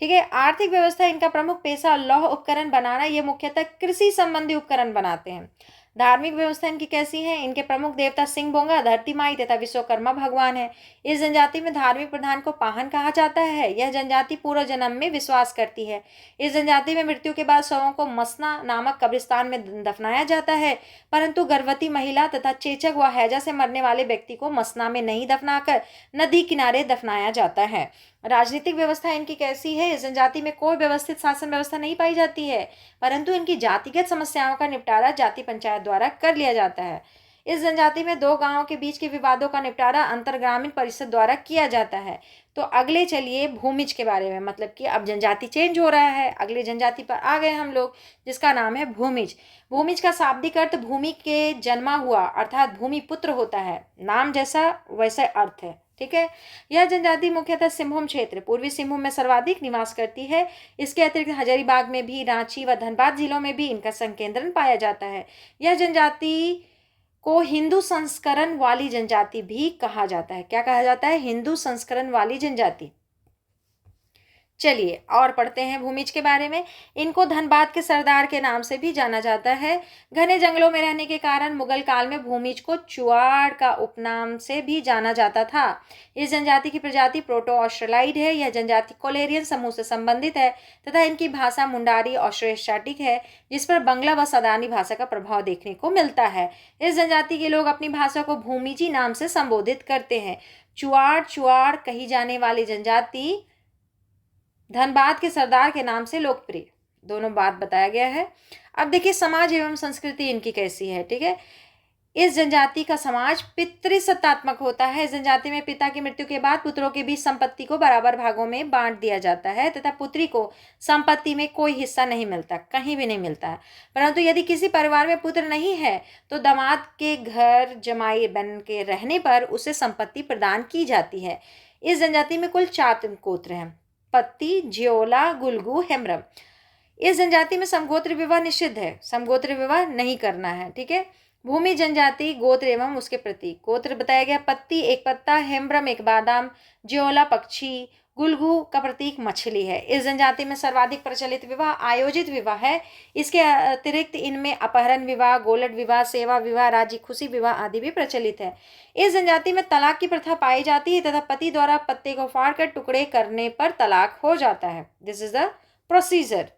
ठीक है, आर्थिक व्यवस्था इनका प्रमुख पेशा लौह उपकरण बनाना, ये मुख्यतः कृषि संबंधी उपकरण बनाते हैं। धार्मिक व्यवस्था इनकी कैसी है? इनके प्रमुख देवता सिंह बोंगा, धरती माई तथा विश्वकर्मा भगवान है। इस जनजाति में धार्मिक प्रधान को पाहन कहा जाता है। यह जनजाति पूर्व जन्म में विश्वास करती है। इस जनजाति में मृत्यु के बाद शवों को मसना नामक कब्रिस्तान में दफनाया जाता है, परंतु गर्भवती महिला तथा चेचक व हैजा से मरने वाले व्यक्ति को मसना में नहीं दफनाकर नदी किनारे दफनाया जाता है। राजनीतिक व्यवस्था इनकी कैसी है? इस जनजाति में कोई व्यवस्थित शासन व्यवस्था नहीं पाई जाती है, परंतु इनकी जातिगत समस्याओं का निपटारा जाति पंचायत द्वारा कर लिया जाता है। इस जनजाति में 2 गांवों के बीच के विवादों का निपटारा अंतर ग्रामीण परिषद द्वारा किया जाता है। तो अगले चलिए भूमिज के बारे में, मतलब कि अब जनजाति चेंज हो रहा है, अगले जनजाति पर आ गए हम लोग, जिसका नाम है भूमिज। भूमिज का शाब्दिक अर्थ भूमि के जन्मा हुआ अर्थात भूमि पुत्र होता है। नाम जैसा वैसा अर्थ है। ठीक है, यह जनजाति मुख्यतः सिंहभूम क्षेत्र, पूर्वी सिंहभूम में सर्वाधिक निवास करती है। इसके अतिरिक्त हजारीबाग में भी, रांची व धनबाद जिलों में भी इनका संकेंद्रण पाया जाता है। यह जनजाति को हिंदू संस्करण वाली जनजाति भी कहा जाता है। क्या कहा जाता है? हिंदू संस्करण वाली जनजाति। चलिए और पढ़ते हैं भूमिज के बारे में। इनको धनबाद के सरदार के नाम से भी जाना जाता है। घने जंगलों में रहने के कारण मुगल काल में भूमिज को चुआड़ का उपनाम से भी जाना जाता था। इस जनजाति की प्रजाति प्रोटो ऑस्ट्रेलाइड है। यह जनजाति कोलेरियन समूह से संबंधित है तथा इनकी भाषा मुंडारी ऑस्ट्रोएशियाटिक है, जिस पर बंगला व सदानी भाषा का प्रभाव देखने को मिलता है। इस जनजाति के लोग अपनी भाषा को भूमिजी नाम से संबोधित करते हैं। चुआड़ चुआड़ कही जाने वाली जनजाति धनबाद के सरदार के नाम से लोकप्रिय, दोनों बात बताया गया है। अब देखिए समाज एवं संस्कृति इनकी कैसी है। ठीक है, इस जनजाति का समाज पितृसत्तात्मक होता है। इस जनजाति में पिता की मृत्यु के बाद पुत्रों के बीच संपत्ति को बराबर भागों में बांट दिया जाता है तथा पुत्री को संपत्ति में कोई हिस्सा नहीं मिलता, कहीं भी नहीं मिलता है। परंतु यदि किसी परिवार में पुत्र नहीं है तो दामाद के घर जमाई बन के रहने पर उसे संपत्ति प्रदान की जाती है। इस जनजाति में कुल 4 गोत्र हैं: पत्ती, ज्योला, गुलगू, हेम्ब्रम। इस जनजाति में समगोत्र विवाह निषिद्ध है, समगोत्र विवाह नहीं करना है। ठीक है, भूमि जनजाति गोत्र एवं उसके प्रतीक। गोत्र बताया गया: पत्ती एक पत्ता, हेम्ब्रम एक बादाम, ज्योला पक्षी, गुलगू का प्रतीक मछली है। इस जनजाति में सर्वाधिक प्रचलित विवाह आयोजित विवाह है। इसके अतिरिक्त इनमें अपहरण विवाह, गोलट विवाह, सेवा विवाह, राजी खुशी विवाह आदि भी प्रचलित है। इस जनजाति में तलाक की प्रथा पाई जाती है तथा पति द्वारा पत्ते को फाड़कर टुकड़े करने पर तलाक हो जाता है। This is the procedure.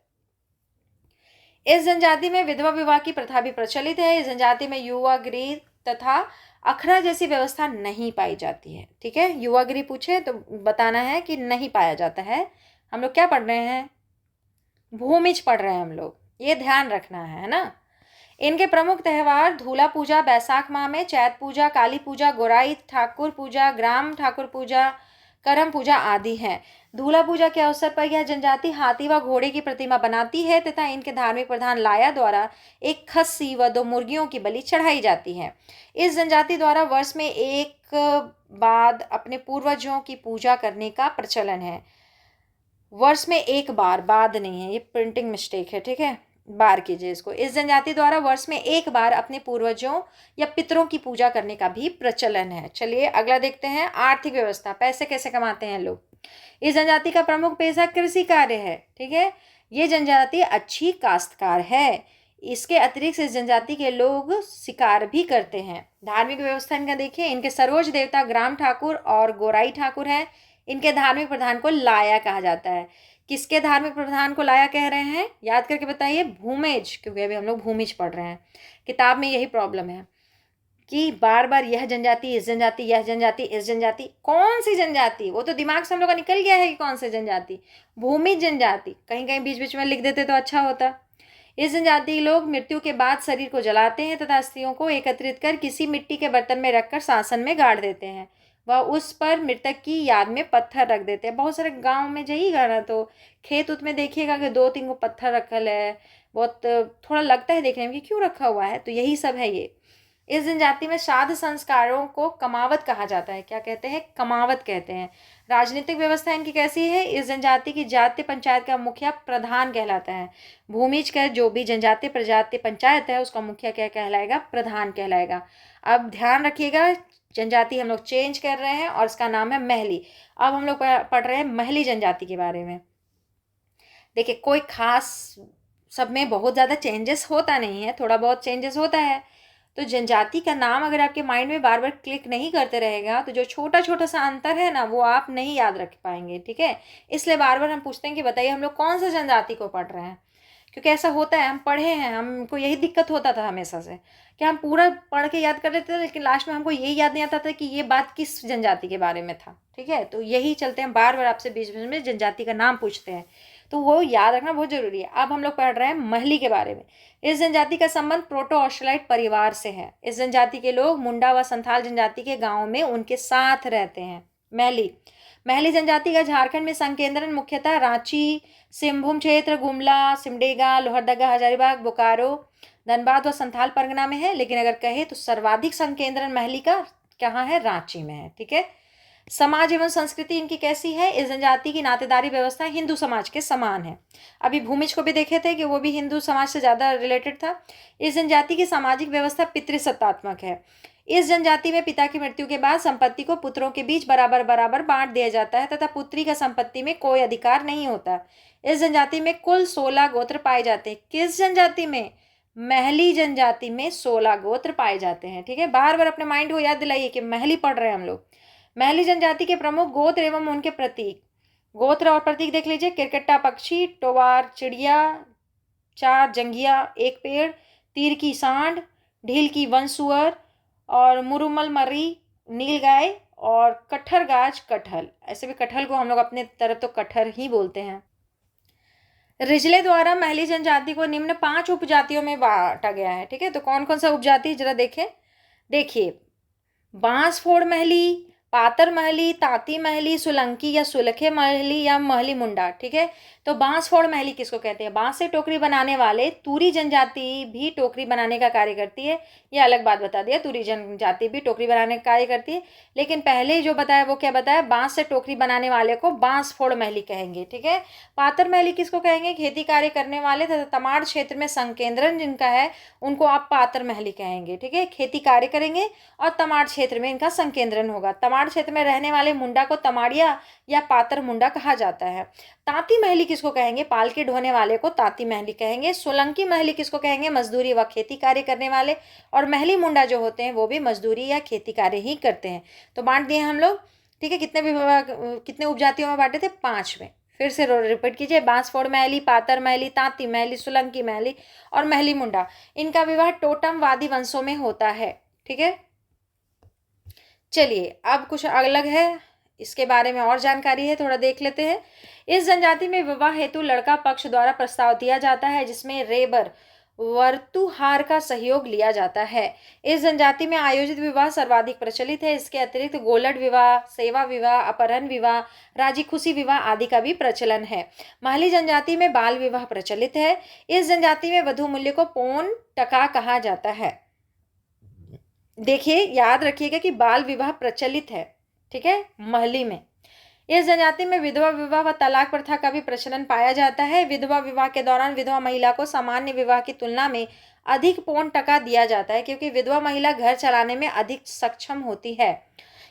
इस जनजाति में विधवा विवाह की प्रथा भी प्रचलित है। इस जनजाति में युवागृह तथा अखड़ा जैसी व्यवस्था नहीं पाई जाती है। ठीक है, युवागृह पूछे तो बताना है कि नहीं पाया जाता है। हम लोग क्या पढ़ रहे हैं? भूमिज पढ़ रहे हैं हम लोग, ये ध्यान रखना है ना। इनके प्रमुख त्योहार धूला पूजा बैसाख माह में, चैत पूजा, काली पूजा, गोराई ठाकुर पूजा, ग्राम ठाकुर पूजा, करम पूजा आदि हैं। धूला पूजा के अवसर पर यह जनजाति हाथी व घोड़े की प्रतिमा बनाती है तथा इनके धार्मिक प्रधान लाया द्वारा एक खस्सी व 2 मुर्गियों की बलि चढ़ाई जाती है। इस जनजाति द्वारा वर्ष में एक बाद अपने पूर्वजों की पूजा करने का प्रचलन है। वर्ष में एक बार, बाद नहीं है, ये प्रिंटिंग मिस्टेक है। ठीक है, बार कीजिए इसको। इस जनजाति द्वारा वर्ष में एक बार अपने पूर्वजों या पितरों की पूजा करने का भी प्रचलन है। चलिए अगला देखते हैं, आर्थिक व्यवस्था, पैसे कैसे कमाते हैं लोग। इस जनजाति का प्रमुख पेशा कृषि कार्य है। ठीक है, ये जनजाति अच्छी काश्तकार है। इसके अतिरिक्त इस जनजाति के लोग शिकार भी करते हैं। धार्मिक व्यवस्था इनका देखिए, इनके सर्वोच्च देवता ग्राम ठाकुर और गोराई ठाकुर हैं। इनके धार्मिक प्रधान को लाया कहा जाता है। किसके धार्मिक प्रधान को लाया कह रहे हैं, याद करके बताइए, भूमिज, क्योंकि अभी हम लोग भूमिज पढ़ रहे हैं। किताब में यही प्रॉब्लम है कि बार बार यह जनजाति, इस जनजाति, यह जनजाति, इस जनजाति। कौन सी जनजाति, वो तो दिमाग से हम लोग का निकल गया है कि कौन सी जनजाति, भूमिज जनजाति। कहीं कहीं बीच बीच में लिख देते तो अच्छा होता। इस जनजाति के लोग मृत्यु के बाद शरीर को जलाते हैं तथा अस्थियों को एकत्रित कर किसी मिट्टी के बर्तन में रखकर शासन में गाड़ देते हैं। वह उस पर मृतक की याद में पत्थर रख देते हैं। बहुत सारे गांव में यही गाना, तो खेत उत में देखिएगा कि 2-3 को पत्थर रखल है। बहुत थोड़ा लगता है देखने में कि क्यों रखा हुआ है, तो यही सब है ये। इस जनजाति में श्राद्ध संस्कारों को कमावत कहा जाता है। क्या कहते हैं, कमावत कहते हैं। राजनीतिक व्यवस्था इनकी कैसी है, इस जनजाति की जातीय पंचायत का मुखिया प्रधान कहलाता है। भूमिज का जो भी जनजातीय प्रजातीय पंचायत है उसका मुखिया क्या कहलाएगा, प्रधान कहलाएगा। अब ध्यान रखिएगा, जनजाति हम लोग चेंज कर रहे हैं और इसका नाम है महली। अब हम लोग पढ़ रहे हैं महली जनजाति के बारे में। देखिए कोई खास, सब में बहुत ज़्यादा चेंजेस होता नहीं है, थोड़ा बहुत चेंजेस होता है। तो जनजाति का नाम अगर आपके माइंड में बार बार क्लिक नहीं करते रहेगा तो जो छोटा छोटा सा अंतर है ना वो आप नहीं याद रख पाएंगे। ठीक है, इसलिए बार बार हम पूछते हैं कि बताइए हम लोग कौन सा जनजाति को पढ़ रहे हैं, क्योंकि ऐसा होता है, हम पढ़े हैं, हमको यही दिक्कत होता था हमेशा से कि हम पूरा पढ़ के याद कर लेते थे लेकिन लास्ट में हमको यही याद नहीं आता था कि ये बात किस जनजाति के बारे में था। ठीक है, तो यही चलते हैं, बार बार आपसे बीच बीच में जनजाति का नाम पूछते हैं, तो वो याद रखना बहुत जरूरी है। अब हम लोग पढ़ रहे हैं महली के बारे में। इस जनजाति का संबंध प्रोटो ऑस्ट्रेलाइट परिवार से है। इस जनजाति के लोग मुंडा व संथाल जनजाति के गाँव में उनके साथ रहते हैं। महली जनजाति का झारखंड में संकेंद्रण मुख्यतः रांची, सिंहभूम क्षेत्र, गुमला, सिमडेगा, लोहरदगा, हजारीबाग, बोकारो, धनबाद व संथाल परगना में है। लेकिन अगर कहे तो सर्वाधिक संकेंद्रण महली का कहाँ है, रांची में है। ठीक है, समाज एवं संस्कृति इनकी कैसी है, इस जनजाति की नातेदारी व्यवस्था हिंदू समाज के समान है। अभी भूमिज को भी देखे थे कि वो भी हिंदू समाज से ज़्यादा रिलेटेड था। इस जनजाति की सामाजिक व्यवस्था पितृसत्तात्मक है। इस जनजाति में पिता की मृत्यु के बाद संपत्ति को पुत्रों के बीच बराबर बराबर बांट दिया जाता है तथा पुत्री का संपत्ति में कोई अधिकार नहीं होता। इस जनजाति में कुल 16 गोत्र पाए जाते हैं। किस जनजाति में, महली जनजाति में 16 गोत्र पाए जाते हैं। ठीक है, बार बार अपने माइंड को याद दिलाइए कि महली पढ़ रहे हैं हम लोग। महली जनजाति के प्रमुख गोत्र एवं उनके प्रतीक, गोत्र और प्रतीक देख लीजिए। किरकट्टा पक्षी, टोवार चिड़िया, चार जंगिया एक पेड़, तीर की सांड, ढील की वनसुअर और मुरुमल मर्री नील गाय और कटहर गाज कटहल। ऐसे भी कटहल को हम लोग अपने तरफ तो कटहर ही बोलते हैं। रिजले द्वारा महली जनजाति को निम्न 5 उपजातियों में बांटा गया है। ठीक है, तो कौन कौन सा उपजाति जरा देखें। देखिए, बांसफोड़ महली, पातर महली, ताती महली, सुलंकी या सुलखे महली या महली मुंडा। ठीक है, तो बांसफोड़ महली किसको कहते हैं, बांस से टोकरी बनाने वाले। तूरी जनजाति भी टोकरी बनाने का कार्य करती है, ये अलग बात बता दिया, तूरी जनजाति भी टोकरी बनाने का कार्य करती है। लेकिन पहले जो बताया वो क्या बताया, बांस से टोकरी बनाने वाले को बांसफोड़ महली कहेंगे। ठीक है, पातर महली किसको कहेंगे, खेती कार्य करने वाले तथा तमाड़ क्षेत्र में संकेंद्रण जिनका है उनको आप पातर महली कहेंगे। ठीक है, खेती कार्य करेंगे और तमाड़ क्षेत्र में इनका संकेंद्रण होगा। तमाड़ क्षेत्र में रहने वाले मुंडा को तमाड़िया या पातर मुंडा कहा जाता है। ताती महली किसको कहेंगे, पाल के ढोने वाले को ताती महली कहेंगे। सोलंकी महली किसको कहेंगे, मजदूरी व खेती कार्य करने वाले। और महली मुंडा जो होते हैं वो भी मजदूरी या खेती कार्य ही करते हैं। तो बांट दिए हम लोग। ठीक है, कितने विभाग, कितने उपजातियों में बांटे थे, 5 में। फिर से रिपीट कीजिए, बांसफोड़ महली, पातर महली, ताती महली, सोलंकी महली और महली मुंडा। इनका विवाह टोटमवादी वंशों में होता है। ठीक है, चलिए अब कुछ अलग है, इसके बारे में और जानकारी है, थोड़ा देख लेते हैं। इस जनजाति में विवाह हेतु लड़का पक्ष द्वारा प्रस्ताव दिया जाता है जिसमें रेबर वर्तुहार का सहयोग लिया जाता है। इस जनजाति में आयोजित विवाह सर्वाधिक प्रचलित है। इसके अतिरिक्त गोलड विवाह, सेवा विवाह, अपहरण विवाह, राजी खुशी विवाह आदि का भी प्रचलन है। महली जनजाति में बाल विवाह प्रचलित है। इस जनजाति में वधु मूल्य को पौन टका कहा जाता है। देखिए, याद रखिएगा कि बाल विवाह प्रचलित है। ठीक है, महली में। इस जनजाति में विधवा विवाह व तलाक प्रथा का भी प्रचलन पाया जाता है। विधवा विवाह के दौरान विधवा महिला को सामान्य विवाह की तुलना में अधिक पौन टका दिया जाता है, क्योंकि विधवा महिला घर चलाने में अधिक सक्षम होती है।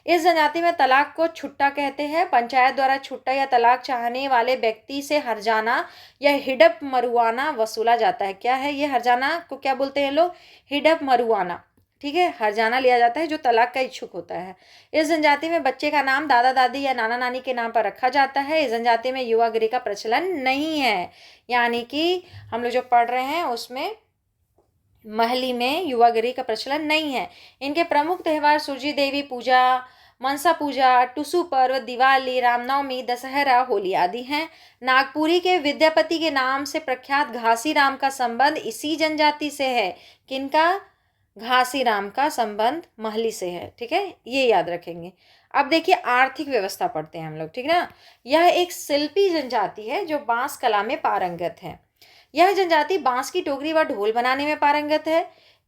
इस जनजाति में तलाक को छुट्टा कहते हैं। पंचायत द्वारा छुट्टा या तलाक चाहने वाले व्यक्ति से हर्जाना या हिडप मरुआना वसूला जाता है। क्या है ये हर्जाना को क्या बोलते हैं लोग? हिडप मरुआना। ठीक है, हर्जाना लिया जाता है जो तलाक का इच्छुक होता है। इस जनजाति में बच्चे का नाम दादा दादी या नाना नानी के नाम पर रखा जाता है। इस जनजाति में युवा गृह का प्रचलन नहीं है, यानी कि हम लोग जो पढ़ रहे हैं उसमें महली में युवा गृह का प्रचलन नहीं है। इनके प्रमुख त्योहार सूर्य देवी पूजा, मनसा पूजा, टुसु पर्व, दिवाली, रामनवमी, दशहरा, होली आदि हैं। नागपुरी के विद्यापति के नाम से प्रख्यात घासी राम का संबंध इसी जनजाति से है। किनका? घासी राम का संबंध महली से है। ठीक है, ये याद रखेंगे। अब देखिए आर्थिक व्यवस्था पढ़ते हैं हम लोग, ठीक ना। यह एक शिल्पी जनजाति है जो बांस कला में पारंगत है। यह जनजाति बांस की टोकरी व ढोल बनाने में पारंगत है।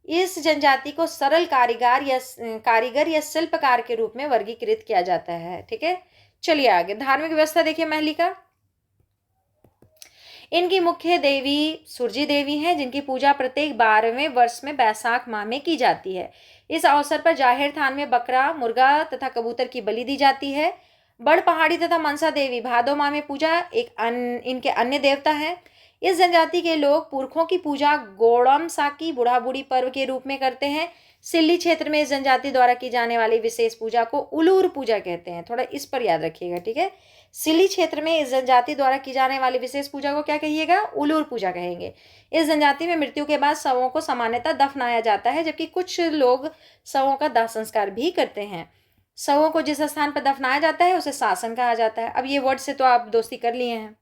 इस जनजाति को सरल कारीगर या शिल्पकार के रूप में वर्गीकृत किया जाता है। ठीक है, चलिए आगे। धार्मिक व्यवस्था देखिए महली का। इनकी मुख्य देवी सूर्य देवी हैं, जिनकी पूजा प्रत्येक 12वें वर्ष में बैसाख माह में की जाती है। इस अवसर पर जाहिर थान में बकरा, मुर्गा तथा कबूतर की बलि दी जाती है। बड़ पहाड़ी तथा मनसा देवी भादो माह में पूजा इनके अन्य देवता हैं। इस जनजाति के लोग पुरखों की पूजा गोड़म साकी बूढ़ा बूढ़ी पर्व के रूप में करते हैं। सिल्ली क्षेत्र में इस जनजाति द्वारा की जाने वाली विशेष पूजा को उलूर पूजा कहते हैं। थोड़ा इस पर याद रखिएगा, ठीक है। सिल्ली क्षेत्र में इस जनजाति द्वारा की जाने वाली विशेष पूजा को क्या कहिएगा? उलूर पूजा कहेंगे। इस जनजाति में मृत्यु के बाद शवों को सामान्यतः दफनाया जाता है, जबकि कुछ लोग शवों का दाह संस्कार भी करते हैं। शवों को जिस स्थान पर दफनाया जाता है उसे शासन कहा जाता है। अब ये वर्ड से तो आप दोस्ती कर लिए हैं।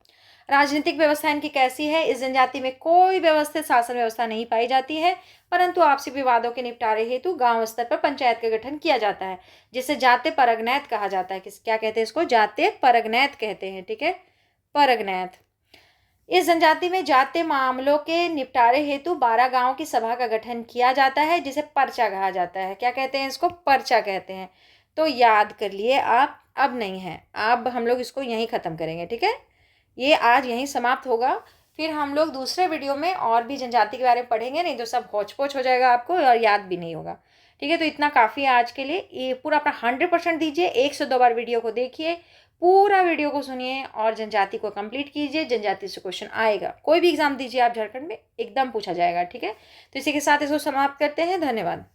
राजनीतिक व्यवस्था इनकी कैसी है? इस जनजाति में कोई व्यवस्थित शासन व्यवस्था नहीं पाई जाती है, परंतु आपसी विवादों के निपटारे हेतु गांव स्तर पर पंचायत का गठन किया जाता है, जिसे जाते परगनैत कहा जाता है। क्या कहते हैं इसको? जाते परगनैत कहते हैं। ठीक है, परगनैत। इस जनजाति में जातीय मामलों के निपटारे हेतु 12 गांवों की सभा का गठन किया जाता है, जिसे पर्चा कहा जाता है। क्या कहते हैं इसको? पर्चा कहते हैं। तो याद कर लिए आप, अब नहीं है, अब हम लोग इसको यहीं ख़त्म करेंगे। ठीक है, ये आज यहीं समाप्त होगा। फिर हम लोग दूसरे वीडियो में और भी जनजाति के बारे में पढ़ेंगे, नहीं तो सब होच पोच हो जाएगा आपको और याद भी नहीं होगा। ठीक है, तो इतना काफ़ी है आज के लिए। ये पूरा अपना 100% दीजिए, 1 से 2 बार वीडियो को देखिए, पूरा वीडियो को सुनिए और जनजाति को कंप्लीट कीजिए। जनजाति से क्वेश्चन आएगा, कोई भी एग्जाम दीजिए आप झारखंड में, एकदम पूछा जाएगा। ठीक है, तो इसी के साथ इसको समाप्त करते हैं। धन्यवाद।